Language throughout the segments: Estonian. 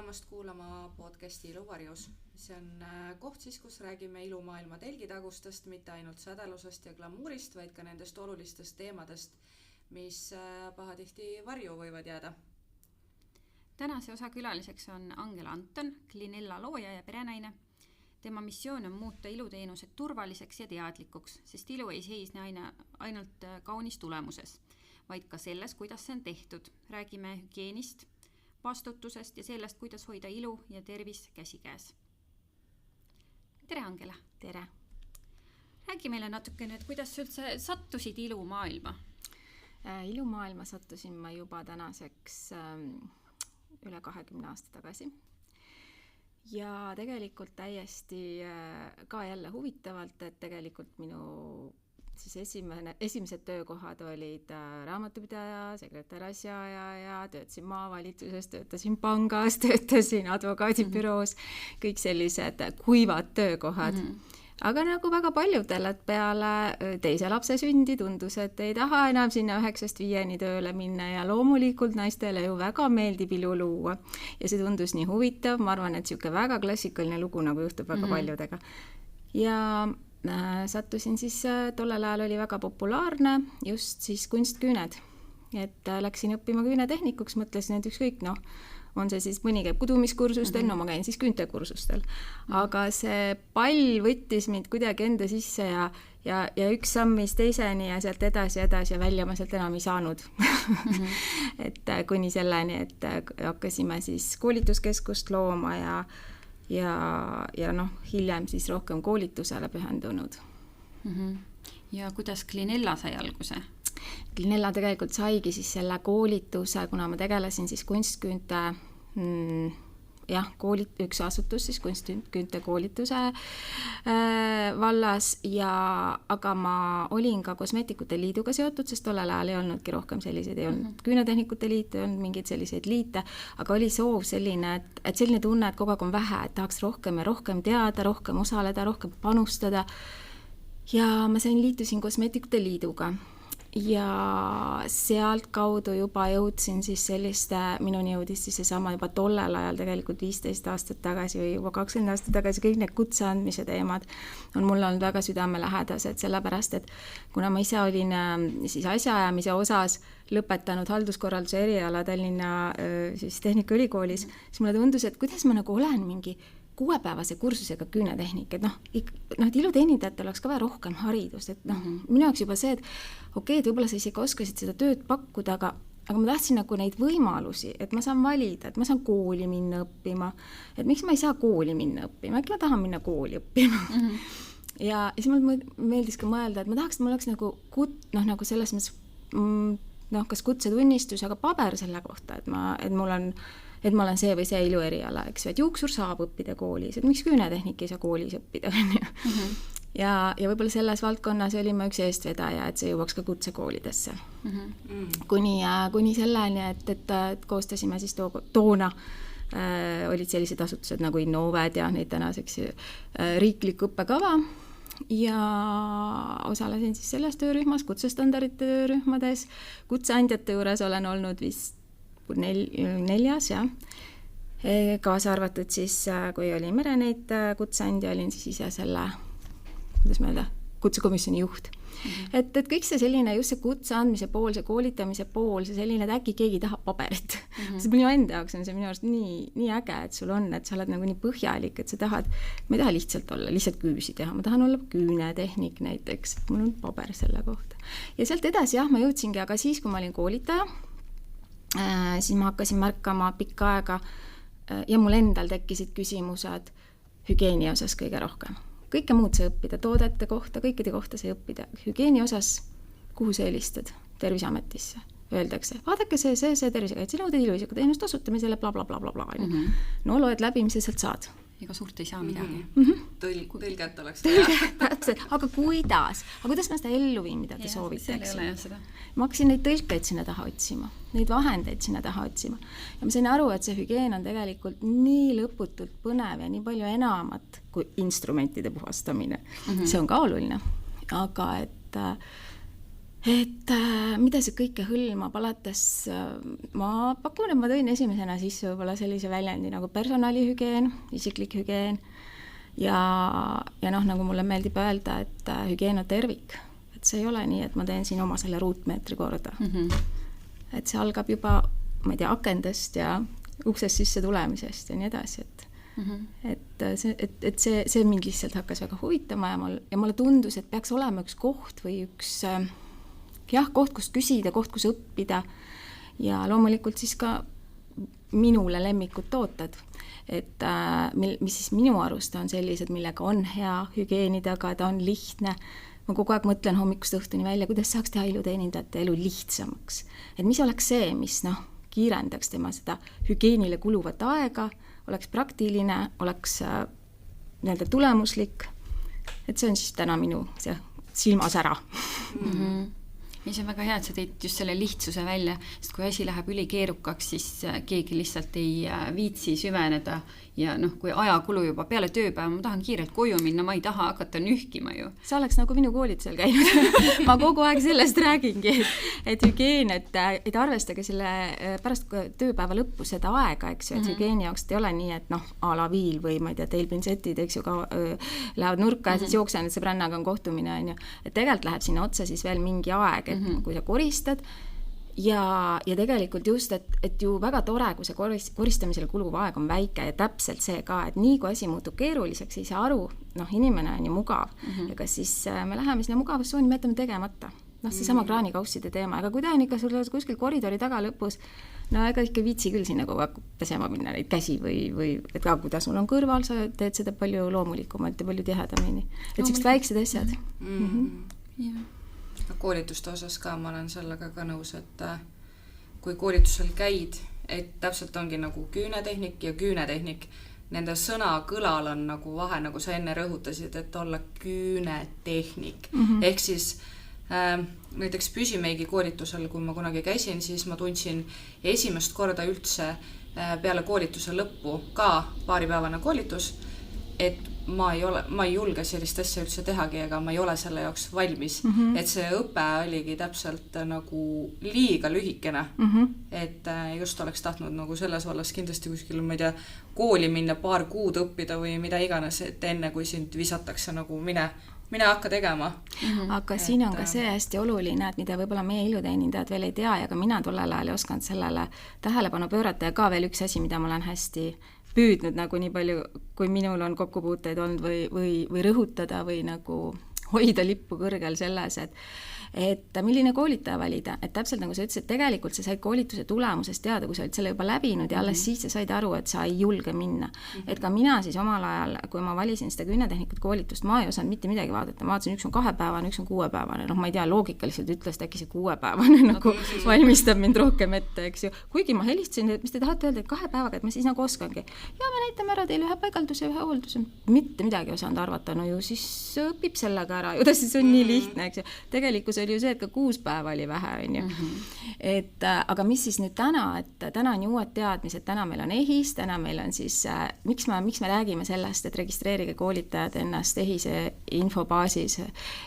tulemast kuulama podcasti Ilu varjus. See on koht siis, kus räägime ilumaailma telgitagustest, mitte ainult sädelusest ja glamuurist, vaid ka nendest olulistest teemadest, mis pahatihti varju võivad jääda. Tänase osa külaliseks on Angela Anton, Clinella looja ja perenaine. Tema missioon on muuta iluteenused turvaliseks ja teadlikuks, sest ilu ei seisne ainult kaunis tulemuses, vaid ka selles, kuidas see on tehtud. Räägime hügienist, vastutusest ja sellest, kuidas hoida ilu ja tervis käsikäes. Tere, Angela! Tere! Räägi meile natukene, et kuidas üldse sattusid ilumaailma? Ilumaailma sattusin ma juba tänaseks üle 20 aasta tagasi. Ja tegelikult täiesti ka jälle huvitavalt, et tegelikult minu siis esimesed töökohad olid raamatupidaja, sekretäriasjaja ja töötasin maavalitsuses, töötasin pangas, töötasin advokaadibüroos, kõik sellised kuivad töökohad. Aga nagu väga paljudel, et peale teise lapse sündi tundus, et ei taha enam sinna 9-5 tööle minna ja loomulikult naistele ju väga meeldib ilu luua. Ja see tundus nii huvitav, ma arvan, et siuke väga klassikaline lugu nagu juhtub väga paljudega. Ja sattusin siis, tollel ajal oli väga populaarne just siis kunstküüned. Et läksin õppima küünetehnikuks, mõtlesin, et ükskõik, on see siis mõni käib kudumiskursustel, ma käin siis küüntekursustel. Aga see pall võttis mind kuidagi enda sisse ja üks sammis teiseni ja sealt edasi ja välja ma sealt enam ei saanud. Et kuni selleni, et hakkasime siis koolituskeskust looma ja hiljem siis rohkem koolitusele pühendunud. Ja kuidas Clinella sai alguse? Clinella tegelikult saigi siis selle koolituse, kuna ma tegelesin siis kunstküünte, üks asutus siis kunstküünte koolituse vallas, aga ma olin ka kosmeetikute liiduga seotud, sest tollel ajal ei olnudki rohkem selliseid, ei olnud küünetehnikute liit, ei olnud mingeid selliseid liite, aga oli soov selline, et selline tunne, et kogu aeg on vähe, et tahaks rohkem ja rohkem teada, rohkem osaleda, rohkem panustada. Ja ma liitusin kosmeetikute liiduga. Ja sealt kaudu juba jõudsin siis minuni jõudis siis seesama juba tollel ajal tegelikult 15 aastat tagasi või juba 20 aastat tagasi kõik need kutse andmise teemad on mulle olnud väga südamelähedased, sellepärast, et kuna ma ise olin siis asjaajamise osas lõpetanud halduskorralduse eriala Tallinna siis Tehnikaülikoolis, siis mulle tundus, et kuidas ma nagu olen mingi 6-päevase kursusega küünetehnik, et iluteenindajatel oleks ka vaja rohkem haridust, et minu jaoks juba see, et okei, et võib-olla sa isegi oskasid seda tööd pakkuda, aga ma tahtsin nagu neid võimalusi, et ma saan valida, et ma saan kooli minna õppima, et miks ma ei saa kooli minna õppima, äkki ma tahan minna kooli õppima. Ja siis mulle meeldis ka mõelda, et ma tahaks, et mul oleks nagu selles mõttes, kas kutsetunnistus, aga paber selle kohta, et ma olen see või see ilueriala, eks ju, et juuksur saab õppida koolis, et miks küünetehnik ei saa koolis õppida. Ja võib-olla selles valdkonnas olime üks eestvedaja, et see jõuaks ka kutsekoolidesse. Kuni selleni, et koostasime siis toona olid sellised asutused nagu Innoved ja neid tänaseks riiklik õppekava ja osalesin siis selles töörühmas, kutsestandardite töörühmades, kutseandjate juures olen olnud vist 4, kaasa arvatud siis, kui oli Mereneid kutseandja, olin siis ise selle, kutsekomisjoni juht. Et kõik see selline, just see kutse andmise pool, see koolitamise pool, see selline, et äkki keegi tahab paberit. See minu enda jaoks on see minu arust nii äge, et sul on, et sa oled nagu nii põhjalik, et sa tahad, ma ei taha lihtsalt küüsi teha, ma tahan olla küünetehnik näiteks, mul on paber selle kohta. Ja sealt edasi, ma jõudsingi, aga siis, kui ma olin koolitaja, siis ma hakkasin märkama pikka aega ja mul endal tekkisid küsimused hügieeni osas kõige rohkem. Kõike muud sai õppida, toodete kohta, kõikide kohta sai õppida. Hügieeni osas, kuhu sa helistad? Terviseametisse. Öeldakse, vaadake see tervisekaitsenõuded iluisiku teenust osutamisele, blablabla. No loed läbi, mis sa sealt saad. Ega suurt ei saa midagi. Tõlget oleks vaja. Aga kuidas ma seda ellu viin, mida te soovite? Ma hakkasin neid tõlkeid sinna taha otsima, neid vahendeid sinna taha otsima. Ja ma sain aru, et see hügieen on tegelikult nii lõputult põnev ja nii palju enamat kui instrumentide puhastamine. See on ka oluline. Aga et mida see kõike hõlmab, alates ma pakun, et ma tõin esimesena sisse võib-olla sellise väljendi nagu personalihügieen, isiklik hügieen ja noh, nagu mulle meeldib öelda, et hügieen on tervik. Et see ei ole nii, et ma teen siin oma selle ruutmeetri korda. Et see algab juba, ma ei tea, akendest ja uksest sisse tulemisest ja nii edasi, et see mind lihtsalt hakkas väga huvitama ja mulle tundus, et peaks olema üks koht või üks koht, kus küsida, koht, kus õppida ja loomulikult siis ka minule lemmikud tooted, et mis siis minu arust on sellised, millega on hea hügieeni tagada, on lihtne. Ma kogu aeg mõtlen hommikust õhtuni välja, kuidas saaks teha iluteenindajate elu lihtsamaks. Et mis oleks see, mis kiirendaks tema seda hügieenile kuluvat aega, oleks praktiline, oleks nii-öelda tulemuslik. Et see on siis täna minu see silmasära. Ja see on väga hea, et sa teid just selle lihtsuse välja, sest kui asi läheb ülikeerukaks, siis keegi lihtsalt ei viitsi süveneda ja noh, kui ajakulu juba peale tööpäeva, ma tahan kiirelt koju minna, ma ei taha hakata nühkima ju. Sa oleks nagu minu koolitusel käinud. Ma kogu aeg sellest räägingi, et hügieen, et arvestage selle pärast tööpäeva lõppu seda aega, eks ju, et hügieeni jaoks ei ole nii, et noh, a la viil või ma ei tea, teil pintsetid, eks ju, ka lähevad nurka ja siis jooksen, et sõbrannaga on kohtumine, on ju. Et tegelikult läheb sinna otsa siis veel mingi aeg, et kui sa koristad ja tegelikult just, et ju väga tore, kui see koristamisele kuluv aeg on väike ja täpselt see ka, et nii kui asi muutub keeruliseks, ei saa aru, noh, inimene on ju mugav ja kas siis me läheme sinna mugavustsooni, me jätame tegemata. Noh, see sama kraanikausside teema, aga kui ta on ikka sul kuskil koridori taga lõpus, no ega ikka viitsi küll sinna kogu aeg pesema minna neid käsi või et ka kui ta sul on kõrval, sa teed seda palju loomulikumalt ja palju tihedamini. Et sellised väiksed asjad. Koolituste osas ka ma olen sellega ka nõus, et kui koolitusel käid, et täpselt ongi nagu küünetehnik ja küünetehnik, nende sõna kõlal on nagu vahe, nagu sa enne rõhutasid, et olla küünetehnik. Ehk siis näiteks püsimeigi koolitusel, kui ma kunagi käisin, siis ma tundsin esimest korda üldse peale koolituse lõppu ka paaripäevane koolitus, et ma ei julge sellist asja üldse tehagi, ega ma ei ole selle jaoks valmis. Et see õpe oligi täpselt nagu liiga lühikene. Et just oleks tahtnud nagu selles vallas kindlasti kuskil, ma ei tea, kooli minna 2 kuud õppida või mida iganes, et enne kui sind visatakse nagu mine hakka tegema. Aga siin on ka see hästi oluline, et mida võib-olla meie iluteenindajad veel ei tea ja ka mina tollel ajal ei osanud sellele tähelepanu pöörata ja ka veel üks asi, mida ma olen hästi püüdnud nagu nii palju, kui minul on kokkupuuteid olnud või rõhutada või nagu hoida lippu kõrgel selles, et milline koolitaja valida, et täpselt nagu sa ütlesid, tegelikult sa said koolituse tulemusest teada, kui sa olid selle juba läbinud ja alles siis sa said aru, et sa ei julge minna. Et ka mina siis omal ajal, kui ma valisin seda küünetehnikud koolitust, ma ei osanud mitte midagi vaadata, ma vaatasin, üks on 2-päevane, üks on 6-päevane, noh ma ei tea, loogikaliselt ütles, et äkki see 6-päevane nagu valmistab mind rohkem ette, eks ju. Kuigi ma helistasin, et mis te tahate öelda, et 2 päevaga, et ma siis nagu oskangi. Ja me näitame ära teile ühe paigalduse, ühe hoolduse, mitte midagi osanud arvata, no ju siis õpib sellega ära, ju ta siis on nii lihtne, eks ju. Tegelikult oli ju see, et ka 6 päeva oli vähe, on ju. Et, aga mis siis nüüd täna, et täna on ju uued teadmised, täna meil on EHIS, täna meil on siis, miks me räägime sellest, et registreerige koolitajad ennast EHISe infobaasis,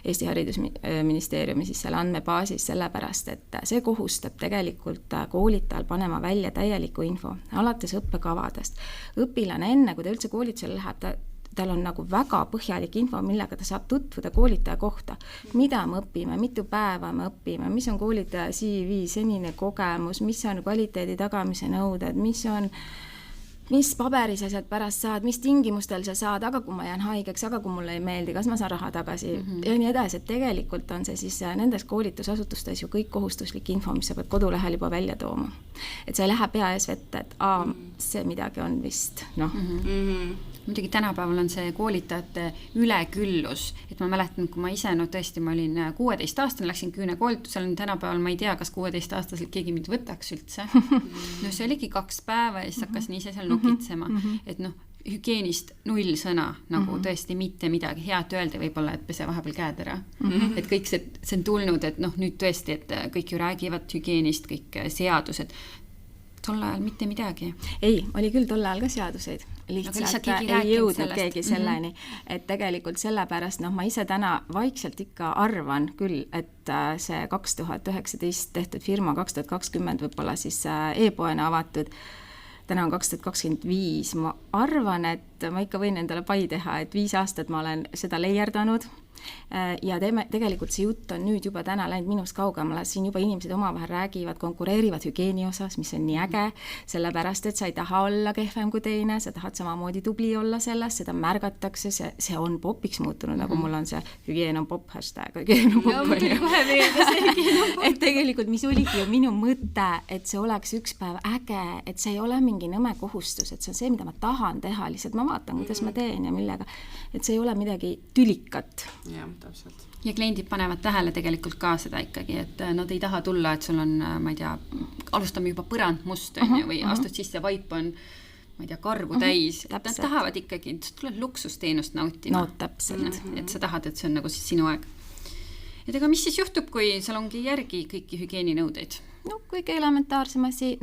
Eesti Haridusministeeriumi siis selle andmebaasis, sellepärast, et see kohustab tegelikult koolitajal panema välja täieliku info, alates õppekavadest. Õpilane enne, kui ta üldse koolitusele läheb, tal on nagu väga põhjalik info, millega ta saab tutvuda koolitaja kohta. Mida me õpime, mitu päeva me õpime, mis on koolitaja CV, senine kogemus, mis on kvaliteedi tagamise nõuded, mis paberis asjad pärast saad, mis tingimustel sa saad, aga kui ma jään haigeks, aga kui mulle ei meeldi, kas ma saan raha tagasi ja nii edasi, et tegelikult on see siis nendes koolitusasutustes ju kõik kohustuslik info, mis sa pead kodulehel juba välja tooma. Et sa ei lähe pea ees vette, et see midagi on vist, noh. Muidugi tänapäeval on see koolitajate üleküllus, et ma mäletan, kui ma ise, no tõesti, ma olin 16-aastane, läksin küünekoolitusel, tänapäeval ma ei tea, kas 16-aastaselt keegi mind võtaks üldse. No see oligi 2 päeva ja siis hakkasin ise seal nokitsema, et noh, hügieenist 0 sõna, nagu tõesti mitte midagi head öelda, võib-olla, et pese vahepeal käed ära. Et kõik see on tulnud, et noh, nüüd tõesti, et kõik ju räägivad hügieenist, kõik seadused, tol ajal mitte midagi. Ei, oli küll tol ajal ka seaduseid. Lihtsalt ei jõudnud keegi selleni, et tegelikult sellepärast, ma ise täna vaikselt ikka arvan küll, et see 2019 tehtud firma 2020 võib-olla siis e-poena avatud, täna on 2025, ma arvan, et ma ikka võin endale pai teha, et 5 aastat ma olen seda leierdanud ja tegelikult see jutt on nüüd juba täna läinud minust kaugemale, siin juba inimesed omavahel räägivad, konkureerivad hügieeni osas, mis on nii äge, sellepärast, et sa ei taha olla kehvem kui teine, sa tahad samamoodi tubli olla selles, seda märgatakse, see on popiks muutunud, nagu mul on see hügieen on pop hashtag, hügieen on pop on ju. Et tegelikult, mis oligi ju minu mõte, et see oleks üks päev äge, et see ei ole mingi nõme kohustus, et see on see, mida ma tahan teha, lihtsalt ma vaatan, kuidas ma teen ja millega, et see ei ole midagi tülikat. Jah, täpselt. Ja kliendid panevad tähele tegelikult ka seda ikkagi, et nad ei taha tulla, et sul on, ma ei tea, alustame juba põrand must või astud sisse vaip on, ma ei tea, kargu täis. Nad tahavad ikkagi, et tuleb luksusteenust nautima. No täpselt. Et sa tahad, et see on nagu siis sinu aeg. Et ega mis siis juhtub, kui seal ongi järgi kõiki hügieeninõudeid? No kõige elementaarsem asi,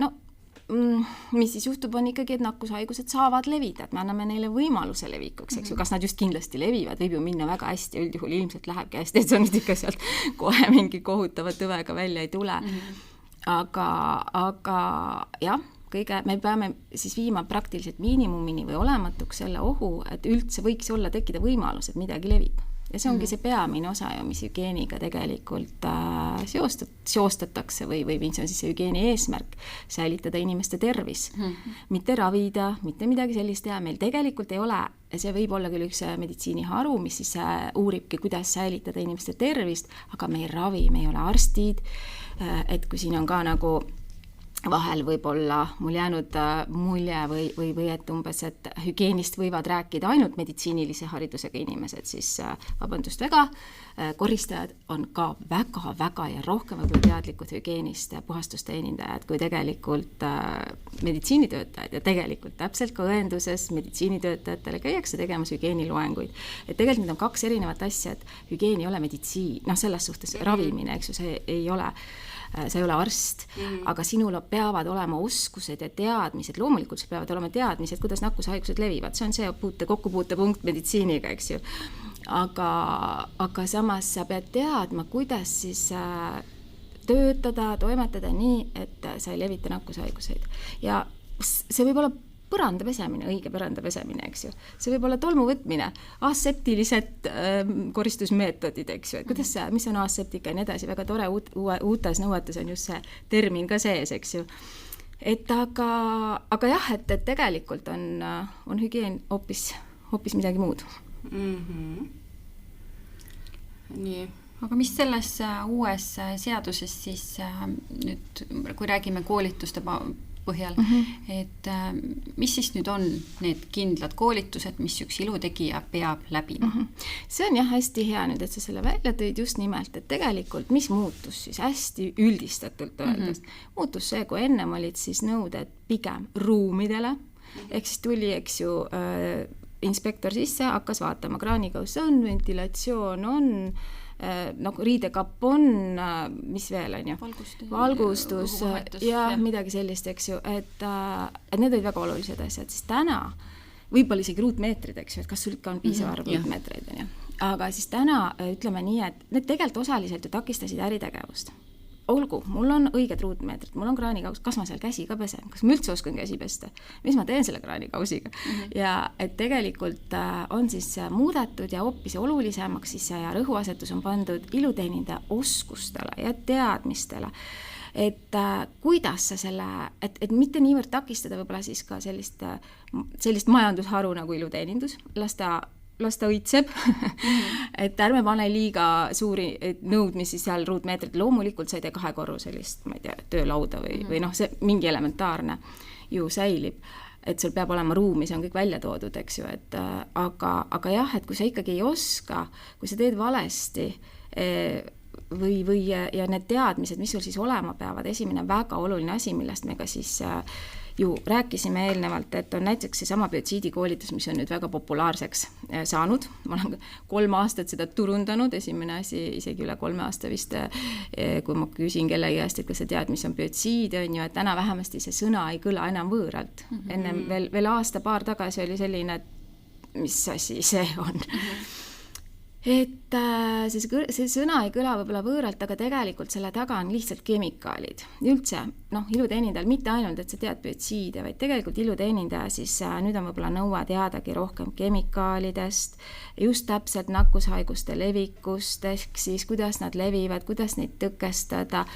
mis siis juhtub, on ikkagi, et nakkushaigused saavad levida, et me anname neile võimaluse levikuks, eks ju, kas nad just kindlasti levivad, võib ju minna väga hästi, üldjuhul ilmselt lähebki hästi, et see on nüüd ikka sealt kohe mingi kohutava tõvega välja ei tule. Aga jah, me peame siis viima praktiliselt miinimumini või olematuks selle ohu, et üldse võiks olla tekkida võimalus, et midagi levib. Ja see ongi see peamine osa, mis hügieeniga tegelikult seostatakse või see on siis see hügieeni eesmärk, säilitada inimeste tervis. Mitte ravida, mitte midagi sellist teha. Meil tegelikult ei ole, see võib olla küll üks meditsiiniharu, mis siis uuribki, kuidas säilitada inimeste tervist, aga me ei ravi, me ei ole arstid, et kui siin on ka nagu vahel võib-olla mul jäänud mulje või et umbes, et hügieenist võivad rääkida ainult meditsiinilise haridusega inimesed, siis vabandust väga, koristajad on ka väga ja rohkem võib-olla teadlikud hügieenist puhastusteenindajad kui tegelikult meditsiinitöötajad ja tegelikult täpselt ka õenduses meditsiinitöötajatele käiakse tegemas hügieeniloenguid. Et tegelikult need on 2 erinevat asja, et hügien ei ole meditsiin, selles suhtes ravimine, eks ju, see ei ole arst, aga sinul peavad olema oskused ja teadmised, loomulikult peavad olema teadmised, kuidas nakkushaigused levivad, see on see kokkupuutepunkt meditsiiniga, eks ju. Aga samas sa pead teadma, kuidas siis töötada, toimetada nii, et sa ei levita nakkushaiguseid. Ja see võib olla põranda pesemine, õige põranda pesemine, eks ju. See võib olla tolmu võtmine, aseptilised koristusmeetodid, eks ju. Kuidas see, mis on aseptika ja nii edasi, väga tore uutes nõuetes on just see termin ka sees, eks ju. Et aga jah, et tegelikult on hügien hoopis midagi muud. Nii. Aga mis selles uues seaduses siis nüüd, kui räägime koolituste põhjal, et mis siis nüüd on need kindlad koolitused, mis üks ilutegija peab läbima? See on jah hästi hea nüüd, et sa selle välja tõid just nimelt, et tegelikult mis muutus siis hästi üldistatult öeldes. Muutus see, kui ennem olid siis nõuded pigem ruumidele, ehk siis tuli, eks ju, inspektor sisse, hakkas vaatama, kraanikauss on, ventilatsioon on, riidekapp on, mis veel on ju? Valgustus ja midagi sellist, eks ju, et need olid väga olulised asjad, siis täna võib-olla isegi ruutmeetrid, eks ju, et kas sul ikka on piisav arv ruutmeetreid, on ju. Aga siis täna ütleme nii, et need tegelikult osaliselt ju takistasid äritegevust. Olgu, mul on õiged ruutmeetrid, mul on kraanikauss, kas ma seal käsi ka pesen, kas ma üldse oskan käsi pesta, mis ma teen selle kraanikausiga. Ja et tegelikult on siis muudetud ja hoopis olulisemaks siis ja rõhuasetus on pandud iluteenindaja oskustele ja teadmistele, et kuidas sa selle, et mitte niivõrd takistada võib-olla siis ka sellist majandusharu nagu iluteenindus, las ta õitseb, et ärme pane liiga suuri nõudmisi seal ruutmeetrid, loomulikult sa ei tee 2 korru sellist, ma ei tea, töölauda või see mingi elementaarne ju säilib, et sul peab olema ruumi, see on kõik välja toodud, eks ju, et aga jah, et kui sa ikkagi ei oska, kui sa teed valesti ja need teadmised, mis sul siis olema peavad, esimene väga oluline asi, millest me ka siis ju rääkisime eelnevalt, et on näiteks seesama biotsiidikoolitus, mis on nüüd väga populaarseks saanud. Ma olen 3 aastat seda turundanud, esimene asi isegi üle 3 aasta vist, kui ma küsin kellegi käest, et kas sa tead, mis on biotsiid, on ju, et täna vähemasti see sõna ei kõla enam võõralt. Ennem veel aasta-paar tagasi oli selline, et mis asi see on. Et see sõna ei kõla võib-olla võõralt, aga tegelikult selle taga on lihtsalt kemikaalid. Üldse, iluteenindajal mitte ainult, et sa tead biotsiide, vaid tegelikult iluteenindaja siis nüüd on võib-olla nõue teadagi rohkem kemikaalidest, just täpselt nakkushaiguste levikust, ehk siis kuidas nad levivad, kuidas neid tõkestada,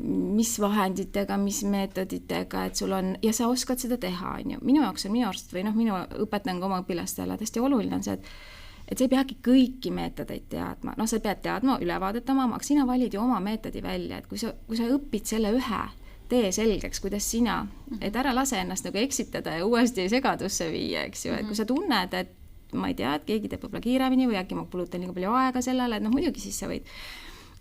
mis vahenditega, mis meetoditega, et sul on, ja sa oskad seda teha, on ju. Minu jaoks on minu arust, või minu õpetan ka oma õpilastele, tõesti oluline on see, et sa ei peagi kõiki meetodeid teadma. Sa pead teadma ülevaadet oma, aga sina valid ju oma meetodi välja, et kui sa õpid selle ühe tee selgeks, kuidas sina, et ära lase ennast nagu eksitada ja uuesti segadusse viia, eks ju, et kui sa tunned, et ma ei tea, et keegi teeb võib-olla kiiremini või äkki ma kulutan liiga palju aega sellele, et muidugi siis sa võid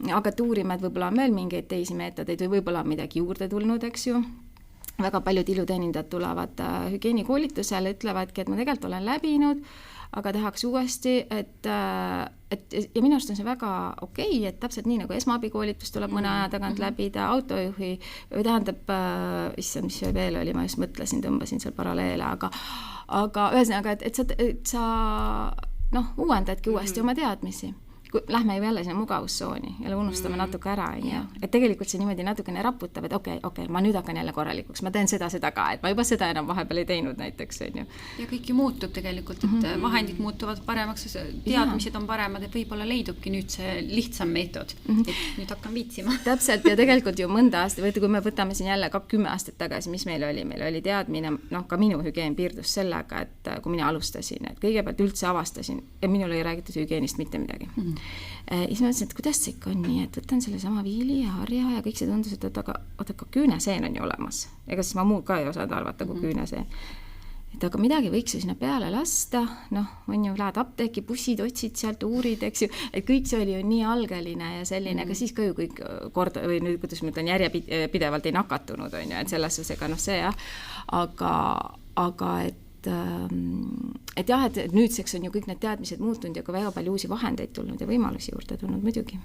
hakata uurima, et võib-olla on veel mingeid teisi meetodeid või võib-olla on midagi juurde tulnud, eks ju. Väga paljud iluteenindajad tulevad hügieenikoolitusele, ütlevadki, et ma tegelikult olen läbinud, aga tahaks uuesti, ja minu arust on see väga okei, et täpselt nii nagu esmaabikoolitus tuleb mõne aja tagant läbida, autojuhi, või tähendab, issand, mis veel oli, ma just mõtlesin, tõmbasin seal paralleele, aga ühesõnaga, et sa uuendadki uuesti oma teadmisi. Lähme ju jälle sinna mugavustsooni, jälle unustame natuke ära, et tegelikult see niimoodi natukene raputab, et okei, ma nüüd hakkan jälle korralikuks, ma teen seda ka, et ma juba seda enam vahepeal ei teinud näiteks, on ju. Ja kõik ju muutub tegelikult, et vahendid muutuvad paremaks, teadmised on paremad, et võib-olla leidubki nüüd see lihtsam meetod, et nüüd hakkan viitsima. Täpselt, ja tegelikult ju mõnda aasta, kui me võtame siin jälle 10 aastat tagasi, mis meil oli teadmine, ka minu hügieen piirdus sellega, et kui mina alustasin, et kõigepealt üldse avastasin, ja minul ei räägitud hügieenist mitte midagi. Siis ma mõtlesin, et kuidas see ikka on nii, et võtan selle sama viili ja harja ja kõik see tundus, et aga küüneseen on ju olemas. Ega siis ma muud ka ei osanud arvata kui küüneseen. Et aga midagi võiks ju sinna peale lasta, on ju, lähed apteeki, bussid, otsid sealt, uurid, eks ju, et kõik see oli ju nii algeline ja selline, aga siis ka ju kõik korda, või nüüd, kuidas ma ütlen, järjepidevalt ei nakatunud, on ju, et selles osega, see jah, aga et jah, et nüüdseks on ju kõik need teadmised muutunud ja ka väga palju uusi vahendeid tulnud ja võimalusi juurde tulnud muidugi.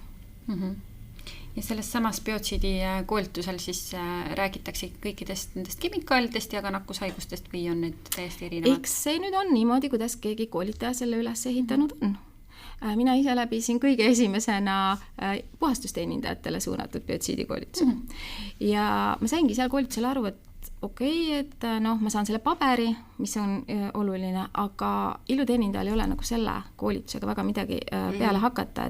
Ja selles samas biotsiidi koolitusel siis räägitakse kõikidest nendest kemikaalidest ja ka nakkushaigustest, või on need täiesti erinevad? Eks see nüüd on niimoodi, kuidas keegi koolitaja selle üles ehitanud on. Mina ise läbisin kõige esimesena puhastusteenindajatele suunatud biotsiidi koolituse. Ja ma saingi seal koolitusel aru, et et ma saan selle paberi, mis on oluline, aga iluteenindajal ei ole nagu selle koolitusega väga midagi peale hakata,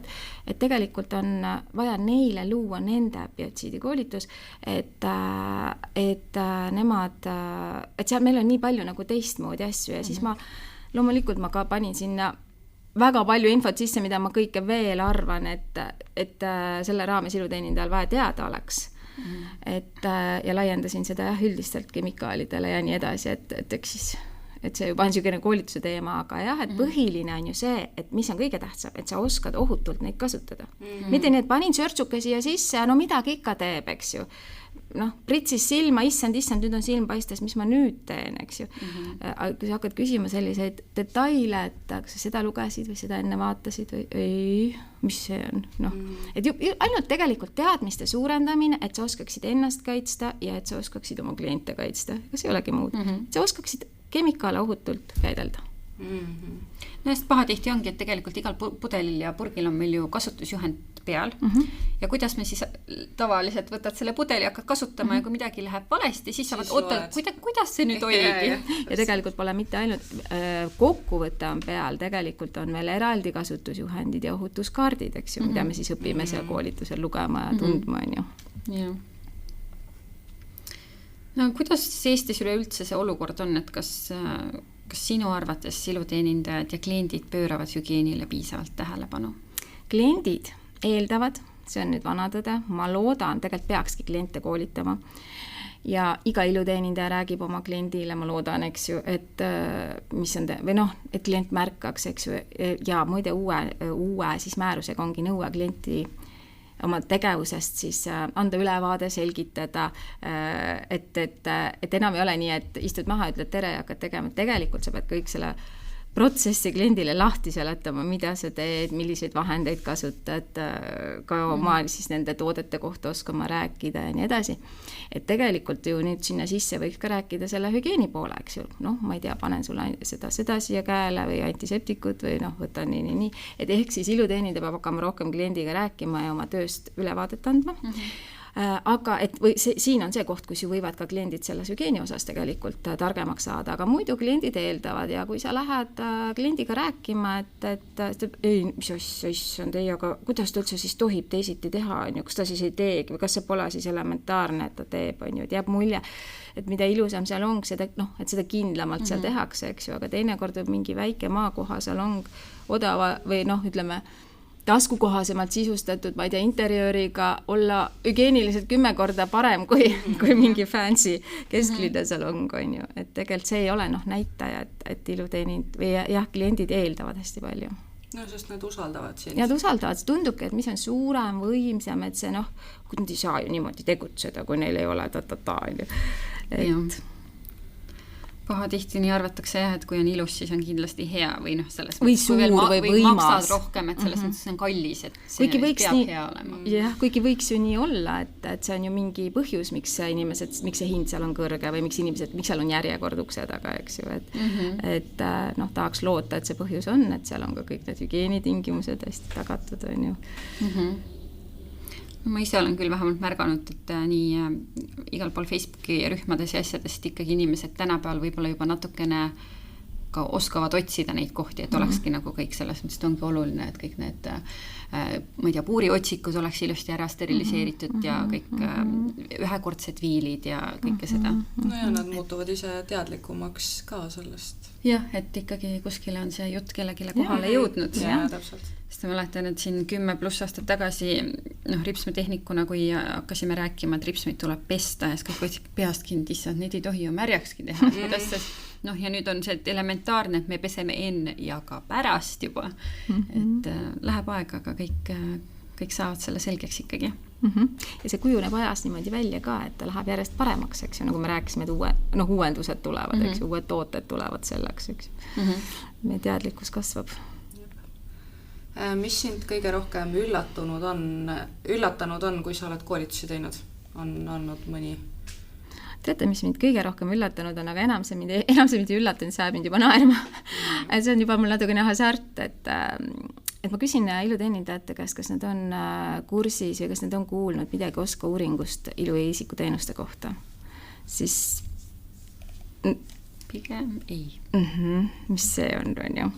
et tegelikult on vaja neile luua nende biotsiidi koolitus, et nemad, et seal meil on nii palju nagu teistmoodi asju ja siis loomulikult ma ka panin sinna väga palju infot sisse, mida ma kõike veel arvan, et selle raames iluteenindajal vaja teada oleks. Ja laiendasin seda üldistelt kemikaalidele ja nii edasi, et see juba on niisugune koolituse teema, aga jah, et põhiline on ju see, et mis on kõige tähtsam, et sa oskad ohutult neid kasutada. Mitte nii, et panin sörtsuke siia sisse, midagi ikka teeb, eks ju. Pritsis silma, issand, nüüd on silm paistes, mis ma nüüd teen, eks ju. Kui sa hakkad küsima selliseid detaile, et kas sa seda lugesid või seda enne vaatasid või ei, mis see on? Et ainult tegelikult teadmiste suurendamine, et sa oskaksid ennast kaitsta ja et sa oskaksid oma kliente kaitsta. Kas ei olegi muud? Sa oskaksid kemikaale ohutult käidelda. Sest pahatihti ongi, et tegelikult igal pudelil ja purgil on meil ju kasutusjuhend peal ja kuidas me siis tavaliselt võtad selle pudeli ja hakkad kasutama ja kui midagi läheb valesti, siis saavad oota, kuidas see nüüd oligi? Ja tegelikult pole mitte ainult kokkuvõte on peal, tegelikult on veel eraldi kasutusjuhendid ja ohutuskaardid, eks ju, mida me siis õpime seal koolitusel lugema ja tundma, on ju. No kuidas Eestis üleüldse see olukord on, et kas sinu arvates iluteenindajad ja kliendid pööravad hügieenile piisavalt tähelepanu? Kliendid eeldavad, see on nüüd vana tõde, ma loodan, tegelikult peakski kliente koolitama ja iga iluteenindaja räägib oma kliendile, ma loodan, eks ju, et mis on et klient märkaks, eks ju, ja muide uue siis määrusega ongi nõue klienti oma tegevusest siis anda ülevaade, selgitada, et enam ei ole nii, et istud maha, ütled tere ja hakkad tegema, tegelikult sa pead kõik selle protsessi kliendile lahti seletama, mida sa teed, milliseid vahendeid kasutad, ka oma siis nende toodete kohta oskama rääkida ja nii edasi. Et tegelikult ju nüüd sinna sisse võiks ka rääkida selle hügieeni poole, eks ju. Ma ei tea, panen sulle seda siia käele või antiseptikut või võtan nii. Et ehk siis iluteenindaja peab hakkama rohkem kliendiga rääkima ja oma tööst ülevaadet andma. Aga siin on see koht, kus ju võivad ka kliendid selles hügieeni osas tegelikult targemaks saada, aga muidu kliendid eeldavad ja kui sa lähed kliendiga rääkima, et ei, mis asja on teie, aga kuidas ta üldse siis tohib teisiti teha, kas ta siis ei teegi või kas see pole siis elementaarne, et ta teeb, et jääb mulje, et mida ilusam seal on, et seda kindlamalt seal tehakse, eks ju, aga teinekord võib mingi väike maakoha salong odava või ütleme, taskukohasemalt sisustatud, ma ei tea, interjööriga olla hügieeniliselt 10 korda parem kui mingi fancy kesklinna salong, on ju. Et tegelikult see ei ole näitaja, et iluteenid või jah, kliendid eeldavad hästi palju. No, sest nad usaldavad sind. Nad usaldavad, see tundubki, et mis on suurem, võimsam, et see kui nad ei saa ju niimoodi tegutseda, kui neil ei ole on ju. Et pahatihti nii arvatakse jah, et kui on ilus, siis on kindlasti hea või selles või suur või võimas. Maksad rohkem, et selles mõttes on kallis, et see peab hea olema. Jah, kuigi võiks ju nii olla, et see on ju mingi põhjus, miks see hind seal on kõrge või miks seal on järjekord ukse taga, eks ju. Et tahaks loota, et see põhjus on, et seal on ka kõik need hügieenitingimused hästi tagatud, on ju. Ma ise olen küll vähemalt märganud, et nii igal pool Facebooki rühmades ja asjadest ikkagi inimesed tänapäeval võib-olla juba natukene ka oskavad otsida neid kohti, et olekski nagu kõik selles mõttes, et ongi oluline, et kõik need ma ei tea, puuriotsikud oleks ilusti ära steriliseeritud ja kõik ühekordsed viilid ja kõike seda. No ja nad muutuvad ise teadlikumaks ka sellest. Jah, et ikkagi kuskile on see jutt kellelegi kohale jõudnud. Ja, täpselt. Sest ma mäletan, et siin 10+ aastat tagasi ripsmetehnikuna, kui hakkasime rääkima, et ripsmeid tuleb pesta ja siis kõik võtsid peast kinni, issand, neid ei tohi ju märjakski teha. Ja nüüd on see elementaarne, et me peseme enne ja ka pärast juba. Et läheb aega, aga kõik saavad selle selgeks ikkagi. Ja see kujuneb ajas niimoodi välja ka, et ta läheb järjest paremaks, eks ju, nagu me rääkisime, et uuendused tulevad, eks ju, uued tooted tulevad selleks, eks ju. Meie teadlikkus kasvab. Mis sind kõige rohkem üllatanud on, kui sa oled koolitusi teinud? On olnud mõni? Teate, mis mind kõige rohkem üllatanud on, aga enam see mind ei üllatanud, see mind juba naerma. See on juba mul natukene hasart, et ma küsin iluteenindajate käest, kas nad on kursis või kas nad on kuulnud midagi OSKA uuringust ilu- ja isikuteenuste kohta. Siis pigem ei. Mis see on ju?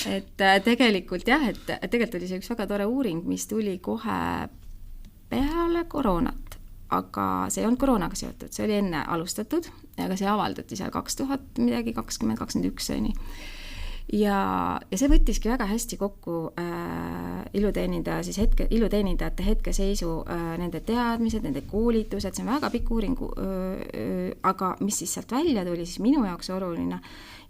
Et tegelikult jah, et tegelikult oli see üks väga tore uuring, mis tuli kohe peale koroonat, aga see ei olnud koroonaga seotud, see oli enne alustatud, aga see avaldati seal 2021. Ja see võttiski väga hästi kokku iluteenindajate hetkeseisu, nende teadmised, nende koolitused, see on väga pikk uuring, aga mis siis sealt välja tuli, siis minu jaoks oluline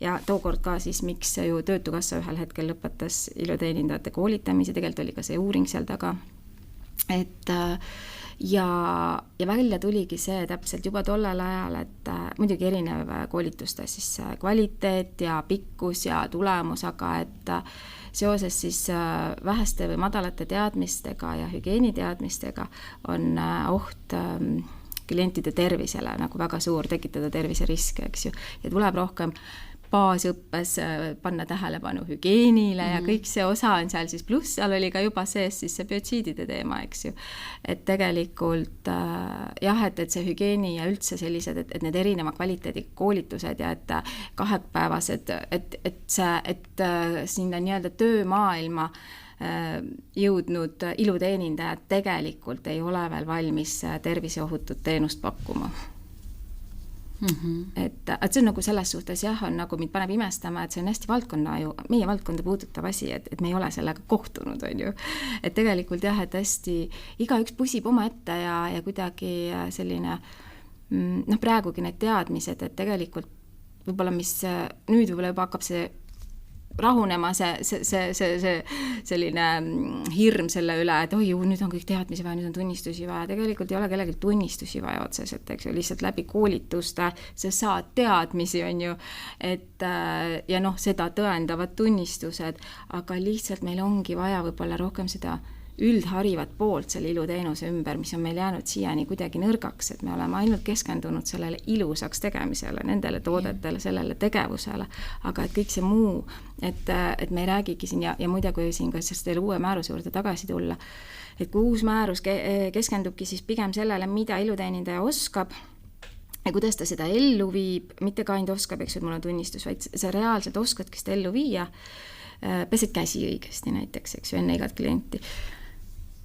ja tookord ka siis, miks ju Töötukassa ühel hetkel lõpetas iluteenindajate koolitamise, tegelikult oli ka see uuring seal taga, et ja välja tuligi see täpselt juba tollel ajal, et muidugi erinev koolituste siis kvaliteet ja pikkus ja tulemus, aga et seoses siis väheste või madalate teadmistega ja hügieeniteadmistega on oht klientide tervisele nagu väga suur, tekitada terviseriske, eks ju, ja tuleb rohkem baasõppes panna tähelepanu hügieenile ja kõik see osa on seal siis, pluss seal oli ka juba sees siis see biotsiidide teema, eks ju. Et tegelikult jah, et see hügieeni ja üldse sellised, et need erineva kvaliteedi koolitused ja et 2-päevased, et sinna nii-öelda töömaailma jõudnud iluteenindajad tegelikult ei ole veel valmis terviseohutut teenust pakkuma. Et see on nagu selles suhtes jah, on nagu mind paneb imestama, et see on hästi meie valdkonda puudutav asi, et me ei ole sellega kohtunud, on ju. Et tegelikult jah, et hästi igaüks pusib oma ette ja kuidagi selline praegugi need teadmised, et tegelikult võib-olla mis nüüd võib-olla juba hakkab see rahunema see selline hirm selle üle, et oi, nüüd on kõik teadmisi vaja, nüüd on tunnistusi vaja. Tegelikult ei ole kellelgi tunnistusi vaja otseselt, eks ju, lihtsalt läbi koolituste sa saad teadmisi, on ju, et ja seda tõendavad tunnistused, aga lihtsalt meil ongi vaja võib-olla rohkem seda üldharivat poolt selle iluteenuse ümber, mis on meil jäänud siiani kuidagi nõrgaks, et me oleme ainult keskendunud sellele ilusaks tegemisele, nendele toodetele, sellele tegevusele, aga et kõik see muu, et me ei räägigi siin ja muide, kui siin ka selle uue määruse juurde tagasi tulla, et kui uus määrus keskendubki siis pigem sellele, mida iluteenindaja oskab ja kuidas ta seda ellu viib, mitte ka ainult oskab, eks ju, et mul on tunnistus, vaid sa reaalselt oskadki seda ellu viia, pesed käsi õigesti näiteks, eks ju, enne igat klienti.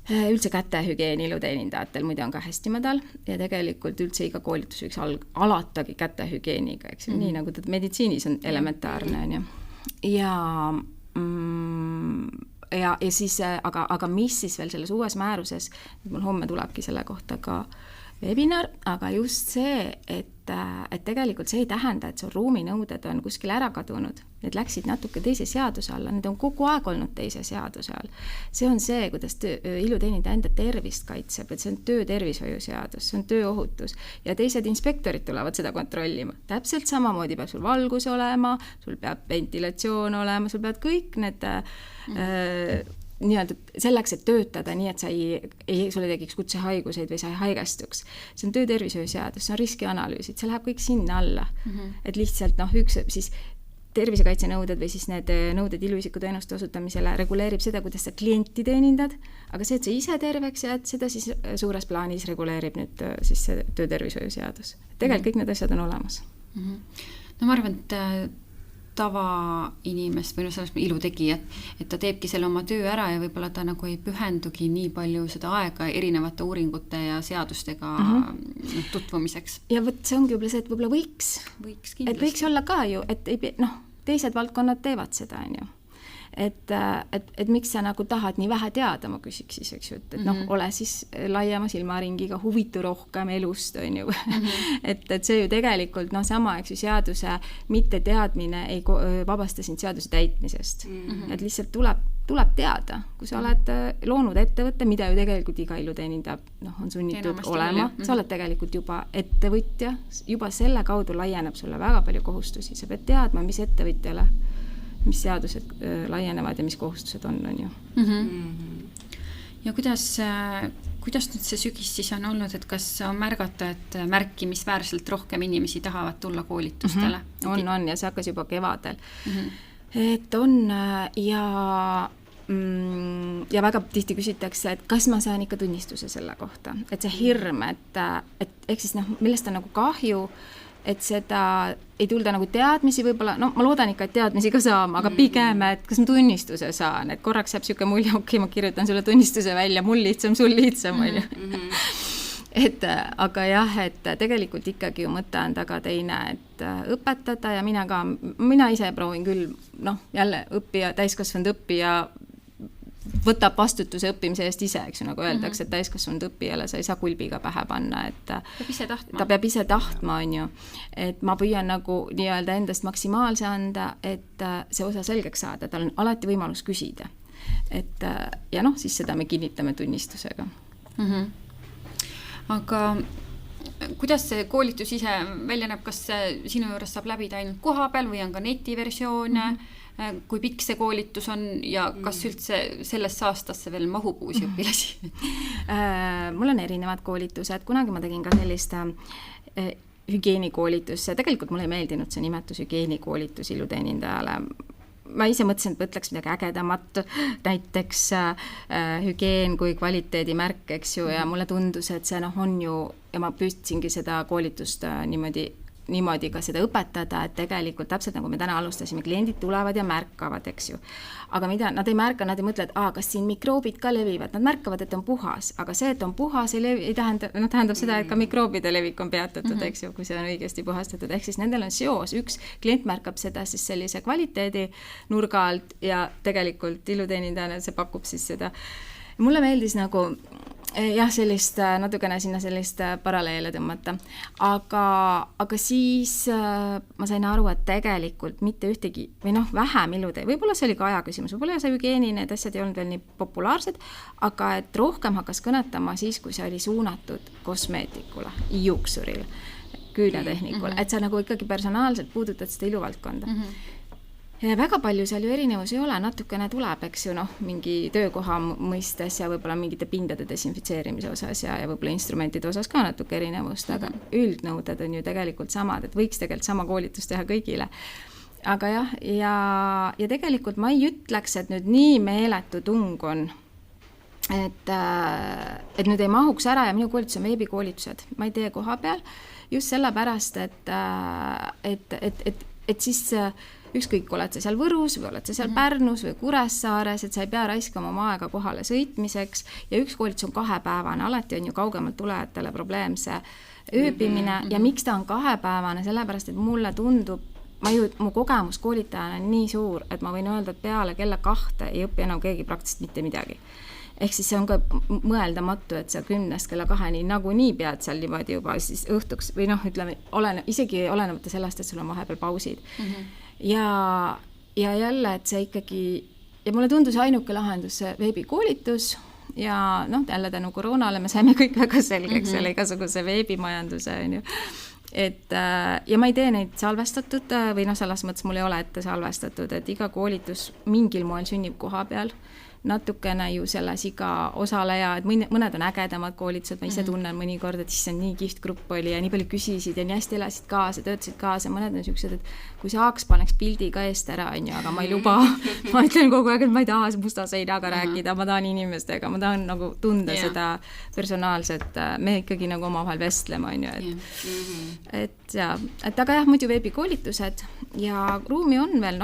Üldse kätehügieen iluteenindajatel muide on ka hästi madal ja tegelikult üldse iga koolitus võiks alatagi kätehügieniga, eks ju, nii nagu meditsiinis on elementaarne, on ju. Ja siis, aga mis siis veel selles uues määruses, mul homme tulebki selle kohta ka webinar, aga just see, et tegelikult see ei tähenda, et su ruuminõuded on kuskil ära kadunud. Need läksid natuke teise seaduse alla, need on kogu aeg olnud teise seaduse all. See on see, kuidas iluteenindaja enda tervist kaitseb, et see on töötervishoiuseadus, see on tööohutus ja teised inspektorid tulevad seda kontrollima. Täpselt samamoodi peab sul valgus olema, sul peab ventilatsioon olema, sul peavad kõik need nii-öelda selleks, et töötada nii, et sulle tegiks kutsehaiguseid või sa ei haigestuks. See on töötervishoiuseadus, see on riskianalüüsid, see läheb kõik sinna alla. Et lihtsalt üks siis tervisekaitsenõuded või siis need nõuded iluisikuteenuste osutamisele reguleerib seda, kuidas sa klienti teenindad, aga see, et sa ise terveks jääd, seda siis suures plaanis reguleerib nüüd siis see töötervishoiuseadus. Tegelikult kõik need asjad on olemas. No ma arvan, et tavainimest või selles ilutegijat, et ta teebki selle oma töö ära ja võib-olla ta nagu ei pühendugi nii palju seda aega erinevate uuringute ja seadustega tutvumiseks. Ja võt, see ongi võib-olla see, et võib-olla võiks kindlasti. Et võiks olla ka ju, et teised valdkonnad teevad seda, on ju. Et miks sa nagu tahad nii vähe teada, ma küsiks siis, eks ju, et ole siis laiema silmaringiga, huvitu rohkem elust, on ju. et see ju tegelikult sama, eks ju, seaduse mitte teadmine ei vabasta sind seaduse täitmisest. Et lihtsalt tuleb teada, kui sa oled loonud ettevõtte, mida ju tegelikult iga iluteenindaja on sunnitud olema, sa oled tegelikult juba ettevõtja, juba selle kaudu laieneb sulle väga palju kohustusi, sa pead teadma, mis ettevõtjale mis seadused laienevad ja mis kohustused on ju. Ja kuidas nüüd see sügis siis on olnud, et kas on märgata, et märkimisväärselt rohkem inimesi tahavad tulla koolitustele? On ja see hakkas juba kevadel. Et on ja väga tihti küsitakse, et kas ma saan ikka tunnistuse selle kohta. Et see hirm, et ehk siis millest on nagu kahju, et seda ei tulda nagu teadmisi võib-olla, ma loodan ikka, et teadmisi ka saama, aga pigem, et kas ma tunnistuse saan, et korraks jääb siuke mulje, okei, ma kirjutan sulle tunnistuse välja, mul lihtsam, sul lihtsam, on ju. Aga jah, et tegelikult ikkagi ju mõte on taga teine, et õpetada ja mina ise proovin küll, jälle õppija, täiskasvanud õppija võtab vastutuse õppimise eest ise, eks ju, nagu öeldakse, et täiskasvanud õppijale sa ei saa kulbiga pähe panna, et ta peab ise tahtma, on ju. Et ma püüan nagu nii-öelda endast maksimaalse anda, et see osa selgeks saada, tal on alati võimalus küsida. Et, ja siis seda me kinnitame tunnistusega. Aga kuidas see koolitus ise välja näeb, kas sinu juures saab läbida ainult koha peal või on ka netiversioone? Kui pikk see koolitus on ja kas üldse sellesse aastasse veel mahub uusi õpilasi? Mul on erinevad koolitused, kunagi ma tegin ka sellist hügieenikoolitus, tegelikult mulle ei meeldinud see nimetus hügieenikoolitus iluteenindajale. Ma ise mõtlesin, et võtleks midagi ägedamat, näiteks hügieen kui kvaliteedimärk, eks ju, ja mulle tundus, et see on ju, ja ma püüdsingi seda koolitust niimoodi ka seda õpetada, et tegelikult täpselt nagu me täna alustasime, kliendid tulevad ja märkavad, eks ju. Aga mida nad ei märka, nad ei mõtle, et kas siin mikroobid ka levivad, nad märkavad, et on puhas, aga see, et on puhas, ei tähendab seda, et ka mikroobide levik on peatatud, eks ju, kui see on õigesti puhastatud, ehk siis nendel on seos, üks klient märkab seda siis sellise kvaliteedi nurga alt ja tegelikult iluteenindajana see pakub siis seda. Mulle meeldis nagu jah, sellist natukene sinna sellist paralleele tõmmata. Aga siis ma sain aru, et tegelikult mitte ühtegi, või vähem ilutee, võib-olla see oli ka aja küsimus, võib-olla see hügieeni, need asjad ei olnud veel nii populaarsed, aga et rohkem hakkas kõnetama siis, kui see oli suunatud kosmeetikule, juuksurile, küünetehnikule, et sa nagu ikkagi personaalselt puudutad seda iluvaldkonda. Ja väga palju seal ju erinevus ei ole, natukene tuleb, eks ju, mingi töökoha mõistes ja võib-olla mingite pindade desinfitseerimise osas ja võib-olla instrumentide osas ka natuke erinevust, aga üldnõuded on ju tegelikult samad, et võiks tegelikult sama koolitust teha kõigile. Aga jah, ja tegelikult ma ei ütleks, et nüüd nii meeletu tung on, et nüüd ei mahuks ära ja minu koolitus on veebikoolitused, ma ei tee koha peal, just sellepärast, et siis ükskõik, oled sa seal Võrus või oled sa seal Pärnus või Kuressaares, et sa ei pea raiskama oma aega kohale sõitmiseks ja üks koolitus on 2-päevane, alati on ju kaugemalt tulejatele probleem see ööbimine ja miks ta on 2-päevane, sellepärast, et mulle tundub, mu kogemus koolitajana on nii suur, et ma võin öelda, et peale kella 2 ei õpi enam keegi praktiliselt mitte midagi. Ehk siis see on ka mõeldamatu, et sa 10 kella 2 nagunii pead seal niimoodi juba siis õhtuks või ütleme, isegi olenemata sellest, et sul on vahepeal pausid. Ja jälle, et see ikkagi, ja mulle tundus ainuke lahendus see veebikoolitus ja jälle tänu koroonale me saime kõik väga selgeks selle igasuguse veebimajanduse, on ju. Ja ma ei tee neid salvestatud või selles mõttes mul ei ole ette salvestatud, et iga koolitus mingil moel sünnib koha peal. Natukene ju selles iga osaleja, et mõned on ägedamad koolitused, ma ise tunnen mõnikord, et see on nii kihvt grupp oli ja nii palju küsisid ja nii hästi elasid kaasa, töötasid kaasa, mõned on siuksed, et kui saaks, paneks pildi ka eest ära, on ju, aga ma ei luba. Ma ütlen kogu aeg, et ma ei taha musta seinaga rääkida, ma tahan inimestega, ma tahan nagu tunda seda personaalset, me ikkagi nagu omavahel vestlema, on ju, et aga jah, muidu veebikoolitused ja ruumi on veel,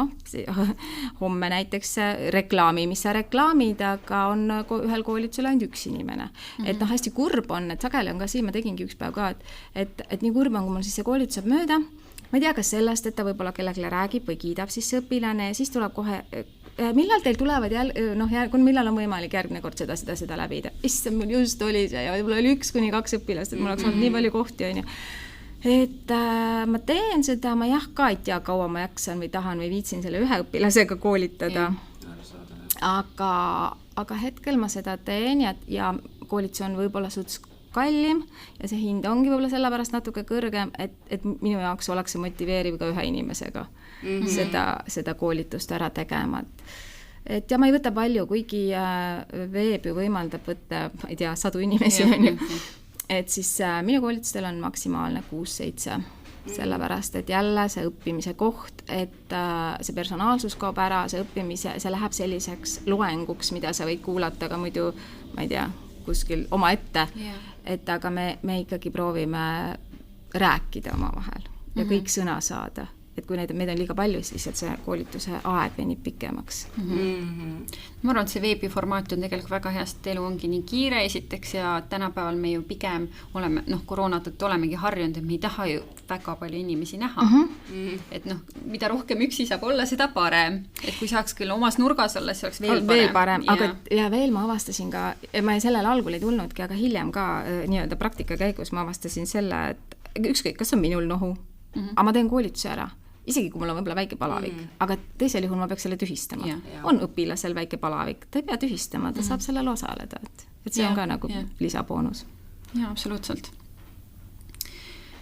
homme näiteks reklaami, mis sa reklaamid, aga on ühel koolitusel ainult üks inimene. Et hästi kurb on, et sageli on ka siin, ma tegingi üks päev ka, et nii kurb on, kui mul siis see koolitus saab mööda, ma ei tea, kas sellest, et ta võib-olla kellelegi räägib või kiidab siis see õpilane ja siis tuleb kohe, millal teil tulevad millal on võimalik järgmine kord seda läbida. Issand, mul just oli see ja võib-olla oli 1 kuni 2 õpilast, et mul oleks olnud nii palju kohti, on ju. Et ma teen seda, ma ka ei tea, kaua ma jaksan või tahan või viitsin selle ühe õpilasega koolitada. Aga hetkel ma seda teen ja koolitus on võib-olla suts kallim ja see hind ongi võib-olla sellepärast natuke kõrgem, et minu jaoks oleks see motiveeriv ka ühe inimesega seda koolitust ära tegema. Et ja ma ei võta palju, kuigi veeb ju võimaldab võtta, ma ei tea, 100 inimesi on ju. Et siis minu koolitustel on maksimaalne 6-7, sellepärast, et jälle see õppimise koht, et see personaalsus kaob ära, see õppimise, see läheb selliseks loenguks, mida sa võid kuulata ka muidu, ma ei tea, kuskil oma ette, et aga me ikkagi proovime rääkida omavahel ja kõik sõna saada. Et kui meid on liiga palju, siis et see koolituse aeg venib pikemaks. Ma arvan, et see veebiformaat on tegelikult väga hea, sest elu ongi nii kiire esiteks ja tänapäeval me ju pigem oleme, koroona tõttu olemegi harjunud, et me ei taha ju väga palju inimesi näha. Et mida rohkem üksi saab olla, seda parem. Et kui saaks küll omas nurgas olla, siis oleks veel parem. Aga ja veel ma avastasin ka, ma sellel algul ei tulnudki, aga hiljem ka nii-öelda praktika käigus ma avastasin selle, et ükskõik, kas on minul nohu, aga ma teen koolituse ära. Isegi kui mul on võib-olla väike palavik, aga teisel juhul ma peaks selle tühistama. On õpilasel väike palavik, ta ei pea tühistama, ta saab sellel osaleda, et see on ka nagu lisaboonus. Jaa, absoluutselt.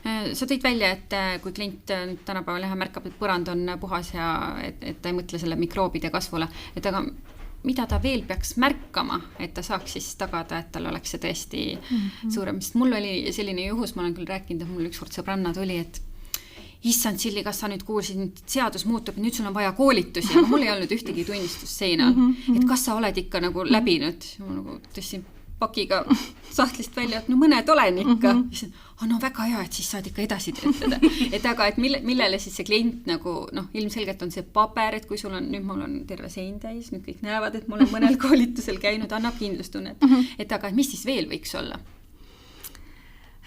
Sa tõid välja, et kui klient tänapäeval märkab, et põrand on puhas ja et ta ei mõtle selle mikroobide kasvule, et aga mida ta veel peaks märkama, et ta saaks siis tagada, et tal oleks see tõesti suurem. Sest mul oli selline juhus, ma olen küll rääkinud, et mul ükskord sõbranna tuli, et issand, Silli, kas sa nüüd kuulsid, nüüd seadus muutub ja nüüd sul on vaja koolitusi, aga mul ei olnud ühtegi tunnistust seinal. Et kas sa oled ikka nagu läbinud? Ma nagu tõstin pakiga sahtlist välja, et mõned olen ikka. No väga hea, et siis saad ikka edasi töötada. Et aga, et millele siis see klient nagu, ilmselgelt on see paber, et kui sul on, nüüd mul on terve sein täis, nüüd kõik näevad, et mul on mõnel koolitusel käinud, annab kindlustunnet. Et aga, mis siis veel võiks olla?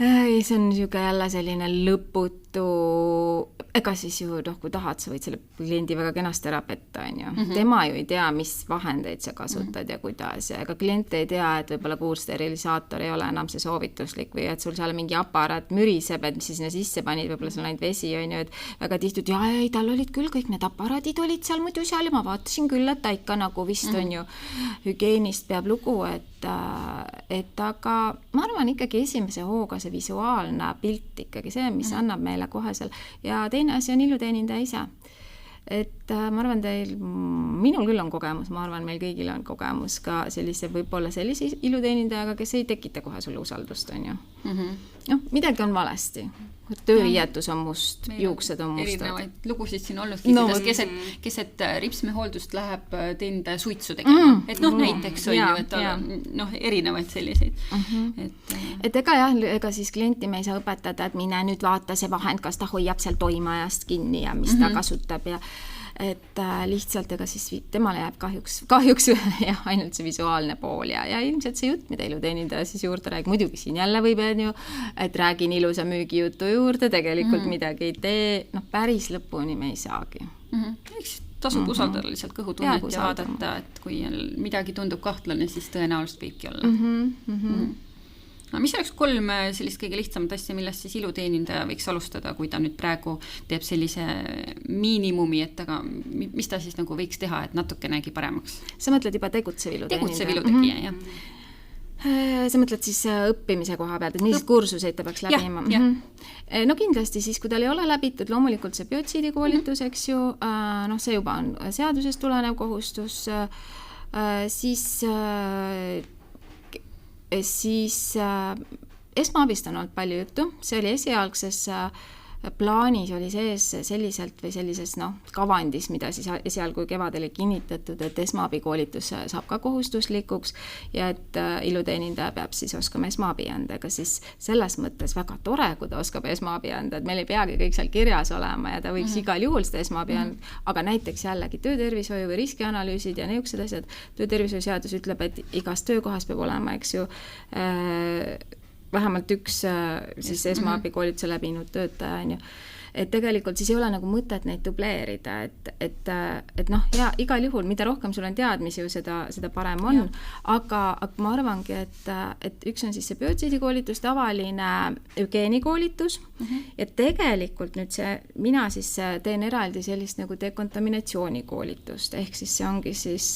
See on niisugune jälle selline lõputu seetõttu ega siis ju kui tahad, sa võid selle kliendi väga kenasti ära petta, on ju. Tema ju ei tea, mis vahendeid sa kasutad ja kuidas ja ega klient ei tea, et võib-olla puursterilisator ei ole enam see soovituslik või et sul seal mingi aparaat müriseb, et mis siis sinna sisse panid, võib-olla seal ainult vesi, on ju, et väga tihti, et tal olid küll kõik need aparaadid olid seal muidu seal ja ma vaatasin küll, et ta ikka nagu vist on ju hügieenist peab lugu, et aga ma arvan ikkagi esimese hooga see visuaalne pilt ikkagi see, mis annab meile kohe seal ja teine asi on iluteenindaja ise. Et ma arvan minul küll on kogemus, ma arvan meil kõigil on kogemus ka võib-olla sellise iluteenindajaga, kes ei tekita kohe sulle usaldust, on ju. Midagi on valesti. Tööriietus on must, juuksed on mustad. Erinevaid lugusid siin olnud, keset ripsmehooldust läheb teenindaja suitsu tegema. Et näiteks on ju, et erinevaid selliseid. Et ega siis klienti me ei saa õpetada, et mine nüüd vaata see vahend, kas ta hoiab seal toimajast kinni ja mis ta kasutab ja et lihtsalt ega siis temale jääb kahjuks ainult see visuaalne pool ja ilmselt see jutt, mida iluteenindaja siis juurde räägib, muidugi siin jälle võib ju, et räägin ilusa müügijutu juurde, tegelikult midagi ei tee, päris lõpuni me ei saagi. Tasub usaldada lihtsalt kõhutunnet ja vaadata, et kui midagi tundub kahtlane, siis tõenäoliselt võibki olla. Mis oleks 3 sellist kõige lihtsamat asja, millest siis iluteenindaja võiks alustada, kui ta nüüd praegu teeb sellise miinimumi, et aga mis ta siis nagu võiks teha, et natukenegi paremaks? Sa mõtled juba tegutsev iluteenindaja? Tegutsev ilutegija, jah. Sa mõtled siis õppimise koha pealt, et millised kursuseid ta peaks läbima? No kindlasti siis, kui tal ei ole läbitud, loomulikult see biotsiidikoolitus, eks ju, see juba on seadusest tulenev kohustus, siis esmaabist on olnud palju juttu, see oli esialgses plaanis oli sees selliselt või sellises kavandis, mida siis esialgu kevadel ei kinnitatud, et esmaabikoolitus saab ka kohustuslikuks ja et iluteenindaja peab siis oskama esmaabi anda, aga siis selles mõttes väga tore, kui ta oskab esmaabi anda, et meil ei peagi kõik seal kirjas olema ja ta võiks igal juhul seda esmaabi anda, aga näiteks jällegi töötervishoiu või riskianalüüsid ja niisugused asjad, töötervishoiuseadus ütleb, et igas töökohas peab olema, eks ju, vähemalt üks siis esmaabikoolituse läbinud töötaja, on ju. Et tegelikult siis ei ole nagu mõtet neid dubleerida, et igal juhul, mida rohkem sul on teadmisi, seda parem on, aga ma arvangi, et üks on siis see biotsiidikoolitus, tavaline hügieenikoolitus ja tegelikult nüüd mina siis teen eraldi sellist nagu dekontaminatsioonikoolitust, ehk siis see ongi siis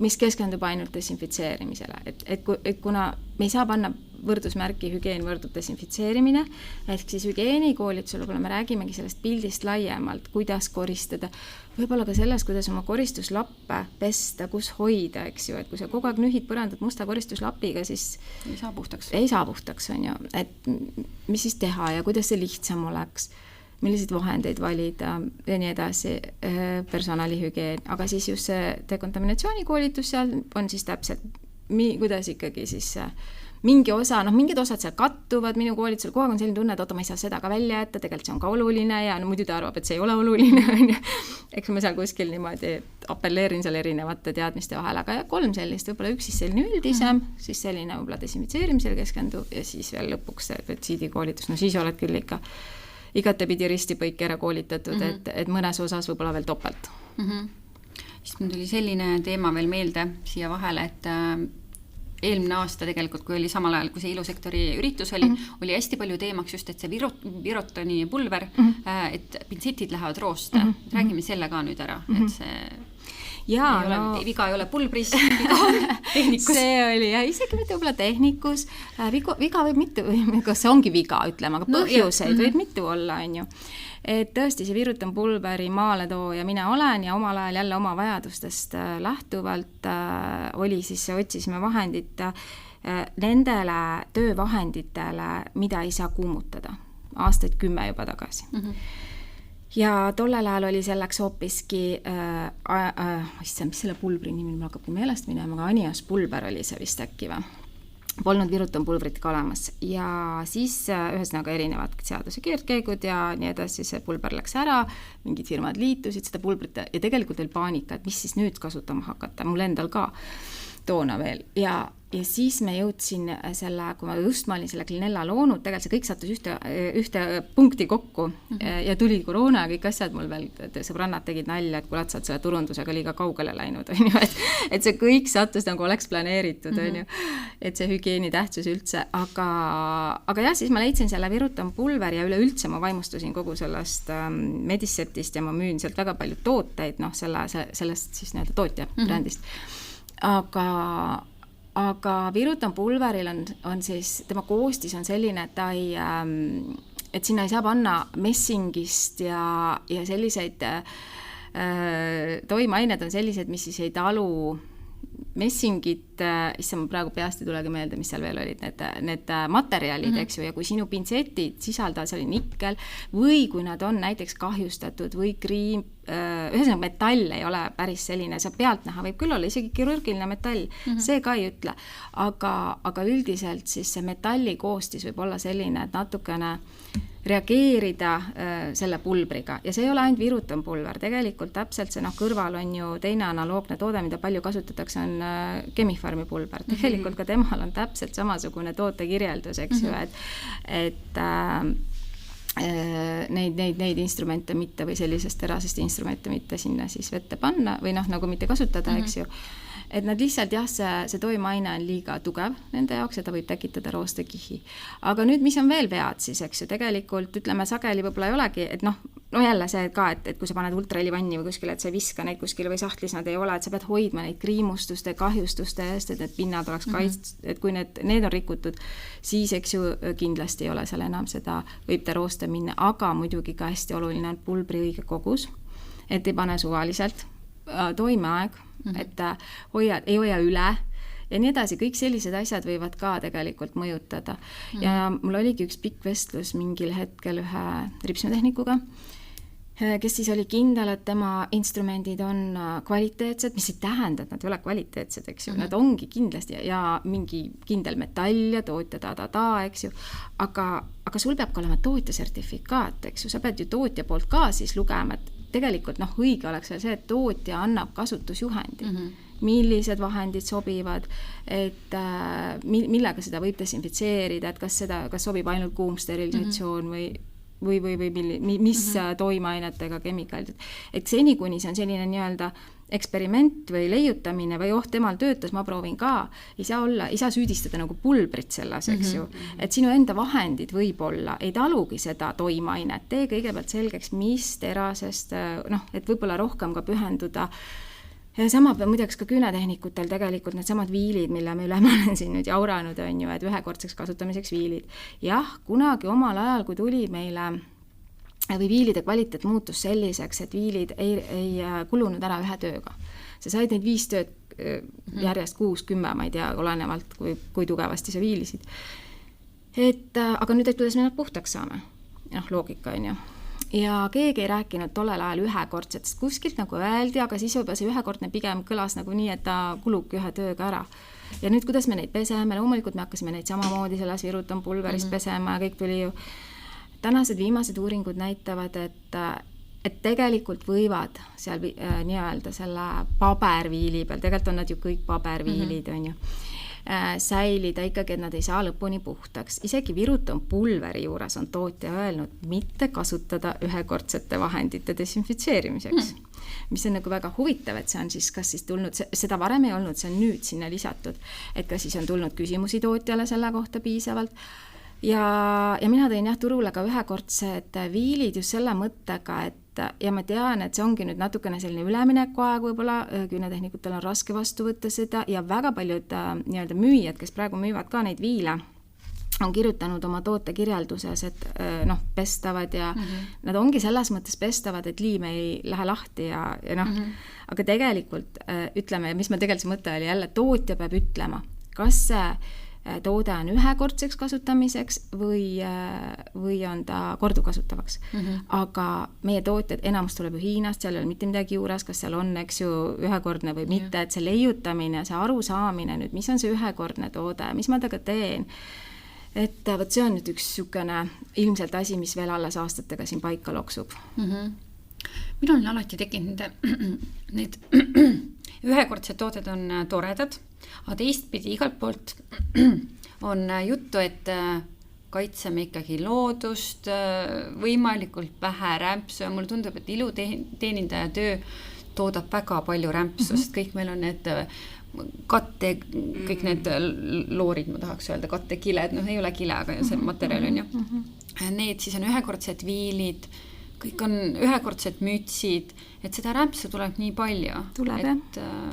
mis keskendub ainult desinfitseerimisele, et kuna me ei saa panna võrdusmärki hügieen võrdub desinfitseerimine, ehk siis hügieenikoolitusel võib-olla me räägimegi sellest pildist laiemalt, kuidas koristada, võib-olla ka sellest, kuidas oma koristuslappe pesta, kus hoida, eks ju, et kui sa kogu aeg nühid põrandat musta koristuslapiga, siis ei saa puhtaks, on ju, et mis siis teha ja kuidas see lihtsam oleks, milliseid vahendeid valida ja nii edasi, personalihügieen, aga siis just see dekontaminatsioonikoolitus seal on siis täpselt, kuidas ikkagi siis mingi osa, mingid osad seal kattuvad minu koolitusel, kogu aeg on selline tunne, et ma ei saa seda ka välja jätta, tegelikult see on ka oluline ja muidu ta arvab, et see ei ole oluline, on ju. Eks ma seal kuskil niimoodi apelleerin seal erinevate teadmiste vahel, aga 3 sellist, võib-olla üks siis selline üldisem, siis selline võib-olla desinfitseerimisele keskendub ja siis veel lõpuks see biotsiidikoolitus, siis oled küll ikka igatepidi ristipõiki ära koolitatud, et mõnes osas võib-olla veel topelt. Siis mul tuli selline teema veel meelde siia vahele, et eelmine aasta tegelikult, kui oli samal ajal, kui see ilusektori üritus oli, oli hästi palju teemaks just, et see virotoni pulver, et pintsetid lähevad rooste. Räägime selle ka nüüd ära, et see viga ei ole pulbris, viga on tehnikus. See oli isegi mitte võib-olla tehnikus, viga võib mitte, kas see ongi viga, ütleme, aga põhjuseid võib mitu olla, on ju. Et tõesti see virutan pulberi maaletooja mina olen ja omal ajal jälle oma vajadustest lähtuvalt otsisime vahendit nendele töövahenditele, mida ei saa kuumutada. Aastaid 10 juba tagasi. Ja tollel ajal oli selleks hoopiski mis selle pulbri nimi mul hakkab meelest minema, aga Anios pulber oli see vist äkki või? Polnud virutan pulbrit ka olemas ja siis ühesõnaga erinevad seaduse keerdkäigud ja nii edasi see pulber läks ära, mingid firmad liitusid seda pulbrit ja tegelikult oli paanika, et mis siis nüüd kasutama hakata, mul endal ka toona veel ja ja siis me jõudsin selle, kui ma olin selle Clinella loonud, tegelikult see kõik sattus ühte punkti kokku ja tuli koroona ja kõik asjad, mul veel sõbrannad tegid nalja, et kurat, sa oled selle turundusega liiga kaugele läinud, on ju, et see kõik sattus nagu oleks planeeritud, on ju, et see hügieeni tähtsus üldse, aga jah, siis ma leidsin selle Virutam pulveri ja üleüldse ma vaimustusin kogu sellest Mediseptist ja ma müün sealt väga palju tooteid, noh, sellest siis nii-öelda tootja brändist. Aga Virutam pulveril on siis, tema koostis on selline, et ta ei, et sinna ei saa panna messingist ja selliseid toimeained on sellised, mis siis ei talu messingit, issa ma praegu peast ei tulegi meelde, mis seal veel olid, need materjalid, eks ju, ja kui sinu pintsetid sisaldavad, see oli nikkel, või kui nad on näiteks kahjustatud või ühesõnaga metall ei ole päris selline, see pealtnäha võib küll olla isegi kirurgiline metall, see ka ei ütle, aga üldiselt siis see metalli koostis võib olla selline, et natukene reageerida selle pulbriga ja see ei ole ainult Virutam pulver, tegelikult täpselt see kõrval on ju teine analoogne toode, mida palju kasutatakse, on Chemi-Pharmi pulver, tegelikult ka temal on täpselt samasugune tootekirjeldus, eks ju, et neid instrumente mitte või sellisest terasest instrumente mitte sinna siis vette panna või nagu mitte kasutada, eks ju. Et nad lihtsalt jah, see toimeaine on liiga tugev nende jaoks ja ta võib tekitada roostekihi. Aga nüüd, mis on veel vead siis, eks ju, tegelikult ütleme sageli võib-olla ei olegi, et no jälle see ka, et kui sa paned ultrahelivanni või kuskile, et sa ei viska neid kuskile või sahtlis nad ei ole, et sa pead hoidma neid kriimustuste, kahjustuste eest, et need pinnad oleks kaitstud, et kui need on rikutud, siis eks ju kindlasti ei ole seal enam seda, võib ta rooste minna, aga muidugi ka hästi oluline on pulbri õige kogus, et ei pane suvaliselt, toimeaeg, et ei hoia üle ja nii edasi, kõik sellised asjad võivad ka tegelikult mõjutada. Ja mul oligi üks pikk vestlus mingil hetkel ühe ripsmetehnikuga, kes siis oli kindel, et tema instrumendid on kvaliteetsed, mis ei tähenda, et nad ei ole kvaliteetsed, eks ju, nad ongi kindlasti ja mingi kindel metall ja tootja eks ju, aga sul peab ka olema tootja sertifikaat, eks ju, sa pead ju tootja poolt ka siis lugema, et tegelikult õige oleks see, et tootja annab kasutusjuhendi, millised vahendid sobivad, et millega seda võib desinfitseerida, et kas sobib ainult kuumsterilisatsioon või mis toimeainetega kemikaalid. Et seni, kuni see on selline nii-öelda eksperiment või leiutamine või temal töötas, ma proovin ka, ei saa süüdistada nagu pulbrit selles, eks ju. Et sinu enda vahendid võib-olla ei talugi seda toimeainet, tee kõigepealt selgeks, mis terasest, et võib-olla rohkem ka pühenduda. Ja sama muideks ka küünetehnikutel tegelikult need samad viilid, mille me üle olen siin nüüd jauranud, on ju, et ühekordseks kasutamiseks viilid. Jah, kunagi omal ajal, kui tuli meile või viilide kvaliteet muutus selliseks, et viilid ei kulunud ära ühe tööga. Sa said neid 5 tööd järjest 6-10, ma ei tea, olenevalt, kui tugevasti sa viilisid. Aga nüüd, et kuidas me nad puhtaks saame? Loogika on ju. Ja keegi ei rääkinud tollel ajal ühekordsetest, kuskilt nagu öeldi, aga siis juba see ühekordne pigem kõlas nagu nii, et ta kulubki ühe tööga ära. Ja nüüd, kuidas me neid peseme, loomulikult me hakkasime neid samamoodi selles Virutam pulverist pesema ja kõik tuli ju. Tänased viimased uuringud näitavad, et tegelikult võivad seal nii-öelda selle paberviili peal, tegelikult on nad ju kõik paberviilid, on ju, säilida ikkagi, et nad ei saa lõpuni puhtaks. Isegi Virutam pulveri juures on tootja öelnud mitte kasutada ühekordsete vahendite desinfitseerimiseks. Mis on nagu väga huvitav, et see on siis kas siis tulnud, seda varem ei olnud, see on nüüd sinna lisatud, et kas siis on tulnud küsimusi tootjale selle kohta piisavalt. Ja mina tõin turule ka ühekordsed viilid just selle mõttega, ja ma tean, et see ongi nüüd natukene selline ülemineku aeg võib-olla, küünetehnikutel on raske vastu võtta seda ja väga paljud nii-öelda müüjad, kes praegu müüvad ka neid viile, on kirjutanud oma tootekirjelduses, et pestavad ja nad ongi selles mõttes pestavad, et liim ei lähe lahti ja aga tegelikult ütleme, mis ma tegelikult see mõte oli jälle, tootja peab ütlema, kas see toode on ühekordseks kasutamiseks või on ta kordukasutavaks. Aga meie tootjad, enamus tuleb ju Hiinast, seal ei ole mitte midagi juures, kas seal on, eks ju, ühekordne või mitte, et see leiutamine, see arusaamine nüüd, mis on see ühekordne toode, mis ma temaga teen, et võt see on nüüd üks sükene ilmselt asi, mis veel alles aastatega siin paika loksub. minul on alati tekkinud need ühekordsed tooted on toredad, aga teistpidi igalt poolt on juttu, et kaitseme ikkagi loodust, võimalikult vähe rämpsu ja mulle tundub, et iluteenindaja töö toodab väga palju rämpsu, sest kõik meil on need katte, kõik need loorid, ma tahaks öelda, kattekiled, ei ole kile, aga see materjal on ju. Need siis on ühekordsed viilid, kõik on ühekordsed mütsid, et seda rämpsu tuleb nii palju. Tuleb jah,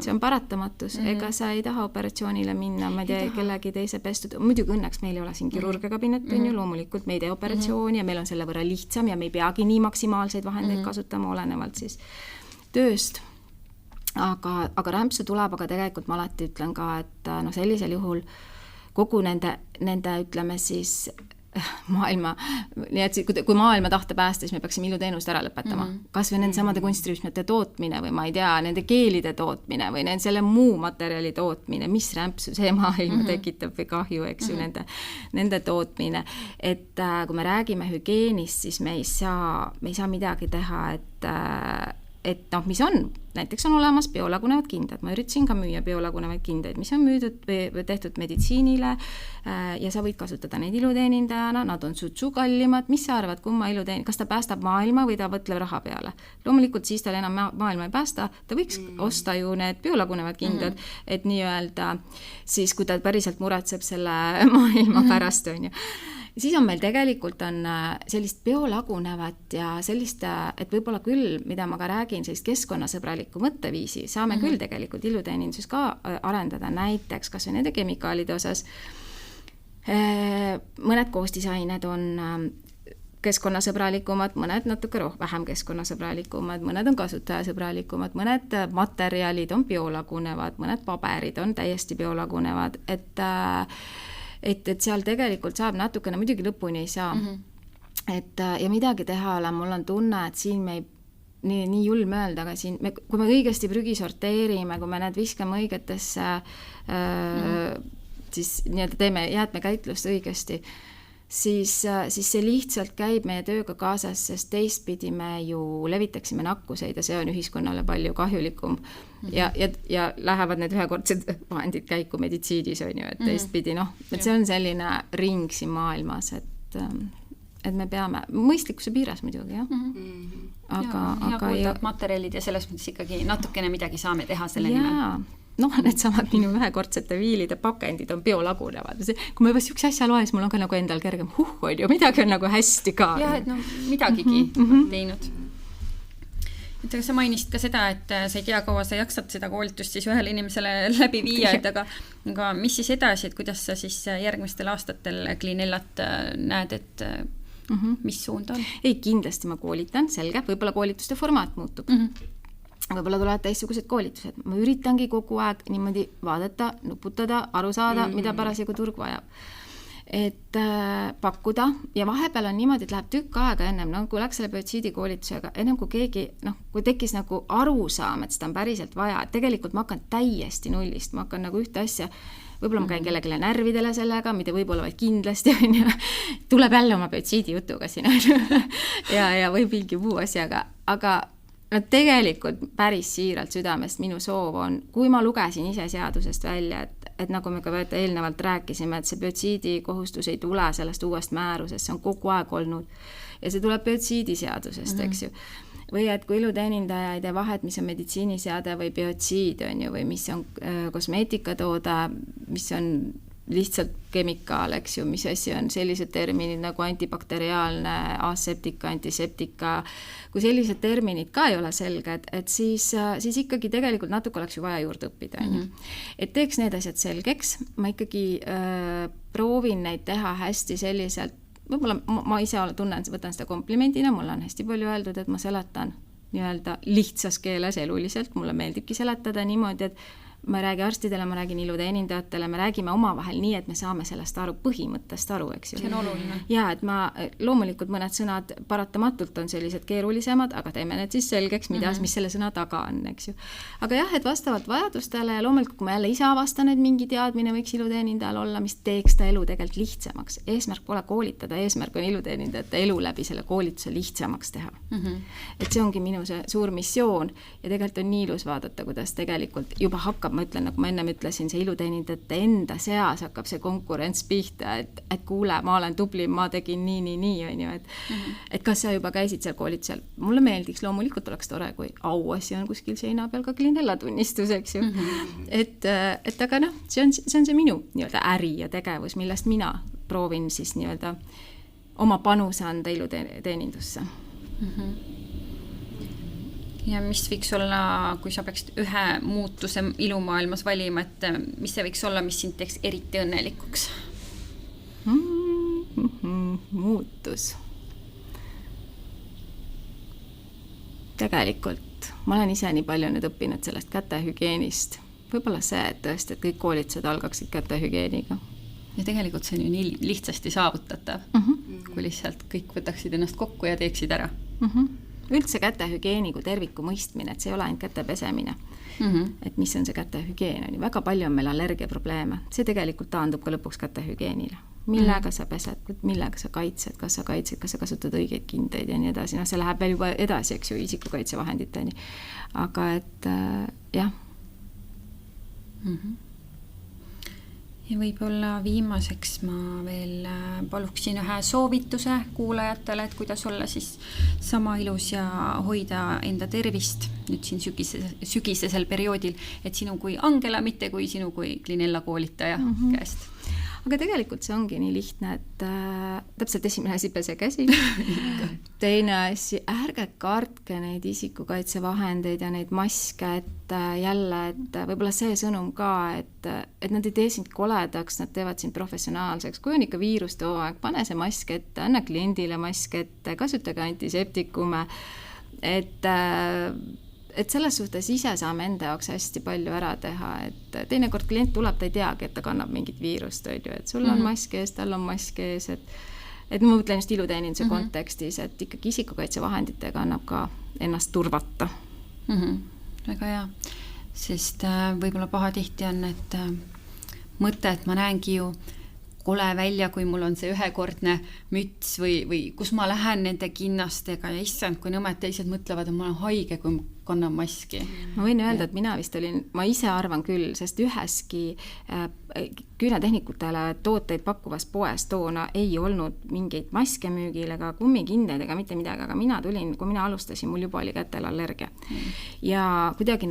see on paratamatus, ega sa ei taha operatsioonile minna, ma ei tea, kellegi teise pestud, muidugi õnneks meil ei ole siin kirurgikabinet, on ju, loomulikult me ei tee operatsiooni ja meil on selle võrra lihtsam ja me ei peagi nii maksimaalseid vahendeid kasutama, olenevalt siis tööst. Aga rämpsu tuleb, aga tegelikult ma alati ütlen ka, et sellisel juhul kogu nende ütleme siis maailma, nii et kui maailma tahta päästa, siis me peaksime iluteenust ära lõpetama. Kas või nende samade kunstrühmade tootmine või ma ei tea, nende keelide tootmine või selle muu materjali tootmine, mis rämpsu see maailma tekitab või kahju, eks ju, nende tootmine. Et kui me räägime hügienist, siis me ei saa midagi teha, et mis on, näiteks on olemas biolagunevad kindad, ma üritasin ka müüa biolagunevaid kindaid, mis on müüdud või tehtud meditsiinile ja sa võid kasutada neid iluteenindajana, nad on sutsu kallimad, mis sa arvad, kumma kas ta päästab maailma või ta võtleb raha peale? Loomulikult siis tal enam maailma ei päästa, ta võiks osta ju need biolagunevad kindad, et nii-öelda siis, kui ta päriselt muretseb selle maailma pärast, on ju. Siis on meil tegelikult on sellist biolagunevat ja sellist, et võib-olla küll, mida ma ka räägin, sellist keskkonnasõbralikku mõtteviisi, saame küll tegelikult iluteeninduses ka arendada näiteks kas või nende kemikaalide osas. Mõned koostisained on keskkonnasõbralikumad, mõned natuke vähem keskkonnasõbralikumad, mõned on kasutajasõbralikumad, mõned materjalid on biolagunevad, mõned paberid on täiesti biolagunevad, et seal tegelikult saab natukene, muidugi lõpuni ei saa. Ja midagi teha ole, mul on tunne, et siin me ei nii julm öelda, aga siin, kui me õigesti prügi sorteerime, kui me need viskame õigetesse, siis nii-öelda teeme jäätmekäitlust õigesti, siis see lihtsalt käib meie tööga kaasas, sest teistpidi me ju levitaksime nakkuseid ja see on ühiskonnale palju kahjulikum. Ja lähevad need ühekordsed vahendid käiku meditsiidis, on ju, et teistpidi, et see on selline ring siin maailmas, et me peame, mõistlikkuse piiras muidugi, jah. Aga kuulda materjalid ja selles mõttes ikkagi natukene midagi saame teha selle nimel. Need samad minu ühekordsete viilide pakendid on biolagunevad. Kui ma juba siukse asja loes, mul on ka nagu endal kergem, on ju, midagi on nagu hästi ka. Jah, et midagigi teinud. Et sa mainisid ka seda, et sa ei tea, kaua sa jaksad seda koolitust siis ühele inimesele läbi viia, et aga mis siis edasi, et kuidas sa siis järgmistel aastatel Clinellat näed, et mis suund on? Ei, kindlasti ma koolitan, selge, võib-olla koolituste formaat muutub. Võib-olla tulevad teistsugused koolitused. Ma üritangi kogu aeg niimoodi vaadata, nuputada, aru saada, mida parasjagu turg vajab. Et pakkuda ja vahepeal on niimoodi, et läheb tükk aega ennem, kui läks selle biotsiidi koolitusega, ennem kui keegi, kui tekkis nagu arusaam, et seda on päriselt vaja, et tegelikult ma hakkan täiesti nullist, ma hakkan nagu ühte asja, võib-olla ma käin kellelegi närvidele sellega, mida võib-olla vaid kindlasti on ja tuleb jälle oma biotsiidi jutuga siin ja või mingi muu asjaga, aga tegelikult päris siiralt südamest minu soov on, kui ma lugesin ise seadusest välja, et nagu me ka eelnevalt rääkisime, et see biotsiidi kohustus ei tule sellest uuest määrusest, see on kogu aeg olnud ja see tuleb biotsiidi seadusest, eks ju. Või et kui iluteenindaja ei tee vahet, mis on meditsiiniseade või biotsiid on ju, või mis on kosmeetikatoode, mis on lihtsalt kemikaal, eks ju, mis asi on sellised terminid nagu antibakteriaalne, aseptika, antiseptika, kui sellised terminid ka ei ole selged, et siis ikkagi tegelikult natuke oleks ju vaja juurde õppida, on ju. Et teeks need asjad selgeks, ma ikkagi proovin neid teha hästi selliselt, võib-olla ma ise tunnen, võtan seda komplimendina, mulle on hästi palju öeldud, et ma seletan nii-öelda lihtsas keeles eluliselt, mulle meeldibki seletada niimoodi, et ma ei räägi arstidele, ma räägin iluteenindajatele, me räägime omavahel nii, et me saame sellest aru, põhimõttest aru, eks ju. See on oluline. Ja, et loomulikult mõned sõnad paratamatult on sellised keerulisemad, aga teeme need siis selgeks, mis selle sõna taga on, eks ju. Aga jah, et vastavalt vajadustele ja loomulikult, kui ma jälle ise avastan, et mingi teadmine võiks iluteenindajal olla, mis teeks ta elu tegelikult lihtsamaks. Eesmärk pole koolitada, eesmärk on iluteenindajate elu läbi selle koolituse lihtsamaks teha. Et see ongi minu see suur missioon ja tegelikult on nii ilus vaadata, kuidas tegelikult juba hakkab, ma ütlen, nagu ma ennem ütlesin, see iluteenindajate enda seas hakkab see konkurents pihta, et kuule, ma olen tubli, ma tegin nii, on ju, et kas sa juba käisid seal koolitusel? Mulle meeldiks, loomulikult oleks tore, kui auasi on kuskil seina peal ka Clinella tunnistus, eks ju. Et aga noh, see on see minu nii-öelda äri ja tegevus, millest mina proovin siis nii-öelda oma panuse anda iluteenindusse. Ja mis võiks olla, kui sa peaksid ühe muutuse ilumaailmas valima, et mis see võiks olla, mis sind teeks eriti õnnelikuks? Muutus. Tegelikult ma olen ise nii palju nüüd õppinud sellest kätehügieenist. Võib-olla see, et tõesti, et kõik koolitused algaksid kätehügieniga. Ja tegelikult see on ju nii lihtsasti saavutatav, kui lihtsalt kõik võtaksid ennast kokku ja teeksid ära. Üldse kätehügieni kui terviku mõistmine, et see ei ole ainult käte pesemine. Et mis on see kätehügieen, on ju. Väga palju on meil allergiaprobleeme. See tegelikult taandub ka lõpuks kätehügienile. Millega sa pesed, millega sa kaitsed, kas sa kasutad õigeid kindeid ja nii edasi. No see läheb veel juba edasi, eks ju, isikukaitsevahenditeni. Aga et jah. Ja võib-olla viimaseks ma veel paluksin ühe soovituse kuulajatele, et kuidas olla siis sama ilus ja hoida enda tervist nüüd siin sügisesel perioodil, et sinu kui Angela, mitte kui sinu kui Clinella koolitaja käest. Aga tegelikult see ongi nii lihtne, et täpselt esimene asi pese käsi. Teine asi, ärge kartke neid isikukaitsevahendeid ja neid maske, et jälle, et võib-olla see sõnum ka, et nad ei tee sind koledaks, nad teevad sind professionaalseks. Kui on ikka viiruste hooaeg, pane see mask ette, anna kliendile mask ette, kasutage antiseptikume, et selles suhtes ise saame enda jaoks hästi palju ära teha, et teinekord klient tuleb, ta ei teagi, et ta kannab mingit viirust, et sul on mask ees, tal on mask ees, et ma mõtlen just iluteeninduse kontekstis, et ikkagi isikukaitsevahenditega annab ka ennast turvata. Väga hea, sest võib-olla pahatihti on, et mõte, et ma näengi ju kole välja, kui mul on see ühekordne müts või kus ma lähen nende kinnastega ja issand, kui nõmed teised mõtlevad, et ma olen haige, kui kannan maski. Ma võin öelda, et mina vist olin, ma ise arvan küll, sest üheski küünetehnikutele tooteid pakkuvas poes toona ei olnud mingeid maske müügil ega kummikindeid ega mitte midagi, aga mina tulin, kui mina alustasin, mul juba oli kätel allergia. Ja kuidagi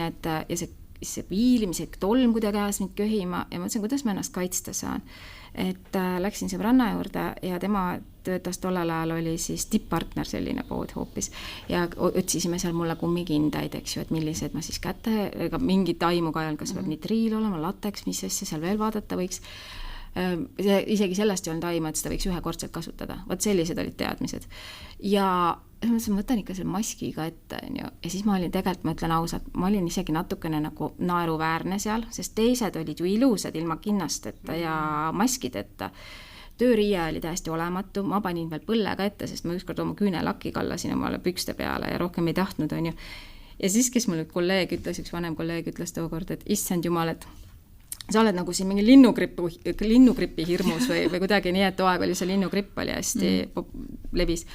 see viilimise tolm kuidagi ajas mind köhima ja mõtlesin, kuidas ma ennast kaitsta saan. Et läksin sõbranna juurde ja tema töötas tollel ajal oli siis tipppartner selline pood hoopis ja otsisime seal mulle kummikindaid, eks ju, et millised ma siis kätte, ega mingit aimu ka ei olnud, kas peab nitriil olema, lateks, mis asja seal veel vaadata võiks. Isegi sellest ei olnud aimu, et seda võiks ühekordselt kasutada. Vaat sellised olid teadmised. Ja ma mõtlen ikka selle maskiga ette ja siis ma olin tegelikult, ma ütlen ausalt, ma olin isegi natukene nagu naeruväärne seal, sest teised olid ju ilusad ilma kinnasteta ja maskideta. Tööriie oli täiesti olematu, ma panin veel põllega ette, sest ma ükskord oma küünelakki kallasin omale pükste peale ja rohkem ei tahtnud, on ju. Ja siis, kes mul kolleeg ütles, üks vanem kolleeg ütles tookord, et issand jumal, et sa oled nagu siin mingi linnugripi hirmus või kuidagi nii, et aeg oli see linnugripp oli hästi levis.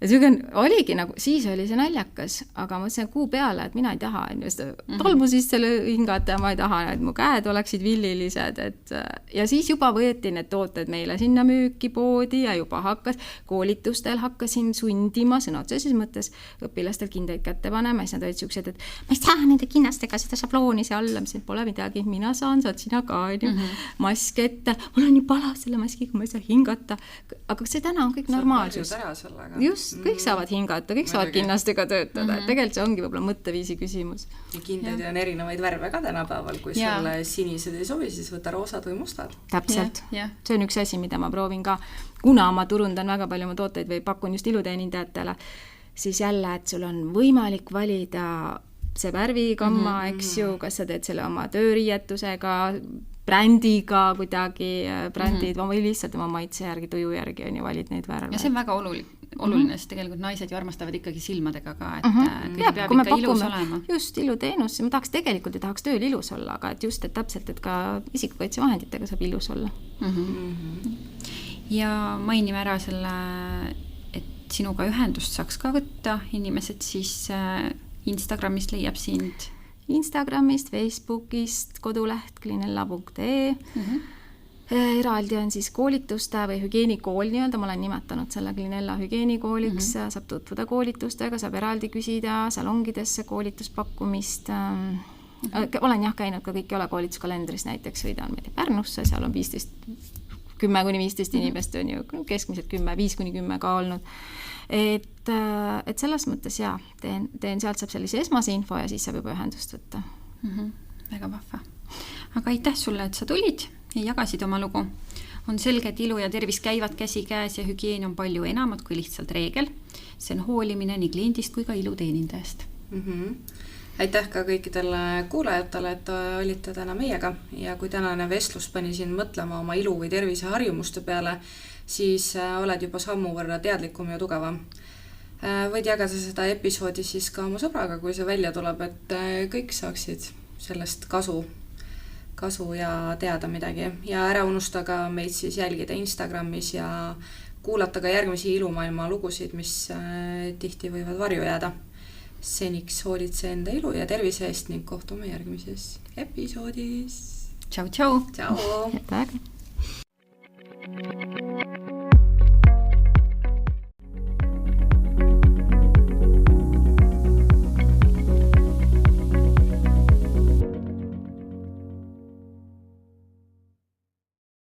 Ja see oligi nagu, siis oli see naljakas, aga ma mõtlesin kuu peale, et mina ei taha tolmu sisse hingata ja ma ei taha, et mu käed oleksid villilised. Ja siis juba võeti need tooted meile sinna müüki poodi ja juba koolitustel hakkasin sundima sõna otseses mõttes õpilastel kindeid kätte panema. Ja nad olid siuksed, et ma ei saa nende kinnastega seda šablooni see alla, mis pole midagi, mina saan, saad sina ka, mask ette, mul on ju palav selle maskiga, ma ei saa hingata. Aga see täna on kõik normaalsus. Just, kõik saavad hingata, kõik saavad kinnastega töötada. Tegelikult see ongi võib-olla mõtteviisi küsimus. Ja kindeid on erinevaid värve ka tänapäeval, kui sulle sinised ei sobi, siis võta roosad või mustad. Täpselt. See on üks asi, mida ma proovin ka. Kuna ma turundan väga palju oma tooteid või pakun just iluteenindajatele, siis jälle, et sul on võimalik valida see värvigamma, eks ju, kas sa teed selle oma tööriietusega, brändiga kuidagi, brändid või lihtsalt oma maitse järgi, tuju järgi on ju, valid neid värve. Ja see on väga oluline, sest tegelikult naised ju armastavad ikkagi silmadega ka, et kõik peab ikka ilus olema. Just iluteenus, ma tahaks tegelikult ja tahaks tööl ilus olla, aga et just, et täpselt, et ka isikukaitsevahenditega saab ilus olla. Ja mainime ära selle, et sinuga ühendust saaks ka võtta inimesed, siis Instagramist leiab sind Instagramist, Facebookist, koduleht klinella.ee. Eraldi on siis koolituste või hügieenikool nii-öelda, ma olen nimetanud selle Klinella hügieenikooliks, saab tutvuda koolitustega, saab eraldi küsida salongidesse koolituspakkumist. Olen jah käinud ka kõik ei ole koolituskalendris, näiteks võidan Pärnusse, seal on 10-15 inimest on ju keskmiselt 5-10 ka olnud. Et selles mõttes jaa, teen sealt saab sellise esmase info ja siis saab juba ühendust võtta. Väga vahva. Aga aitäh sulle, et sa tulid ja jagasid oma lugu. On selge, et ilu ja tervis käivad käsi käes ja hügieen on palju enamat kui lihtsalt reegel. See on hoolimine nii kliendist kui ka iluteenindajast. Aitäh ka kõikidele kuulajatele, et olite täna meiega ja kui tänane vestlus pani sind mõtlema oma ilu või tervise harjumuste peale, siis oled juba sammu võrra teadlikum ja tugevam. Võid jagada seda episoodi siis ka oma sõbraga, kui see välja tuleb, et kõik saaksid sellest kasu ja teada midagi. Ja ära unusta ka meid siis jälgida Instagramis ja kuulata ka järgmisi ilumaailma lugusid, mis tihti võivad varju jääda. Seniks hoolitse enda ilu ja tervise eest ning kohtume järgmises episoodis. Tšau, tšau! Tšau! Head aega!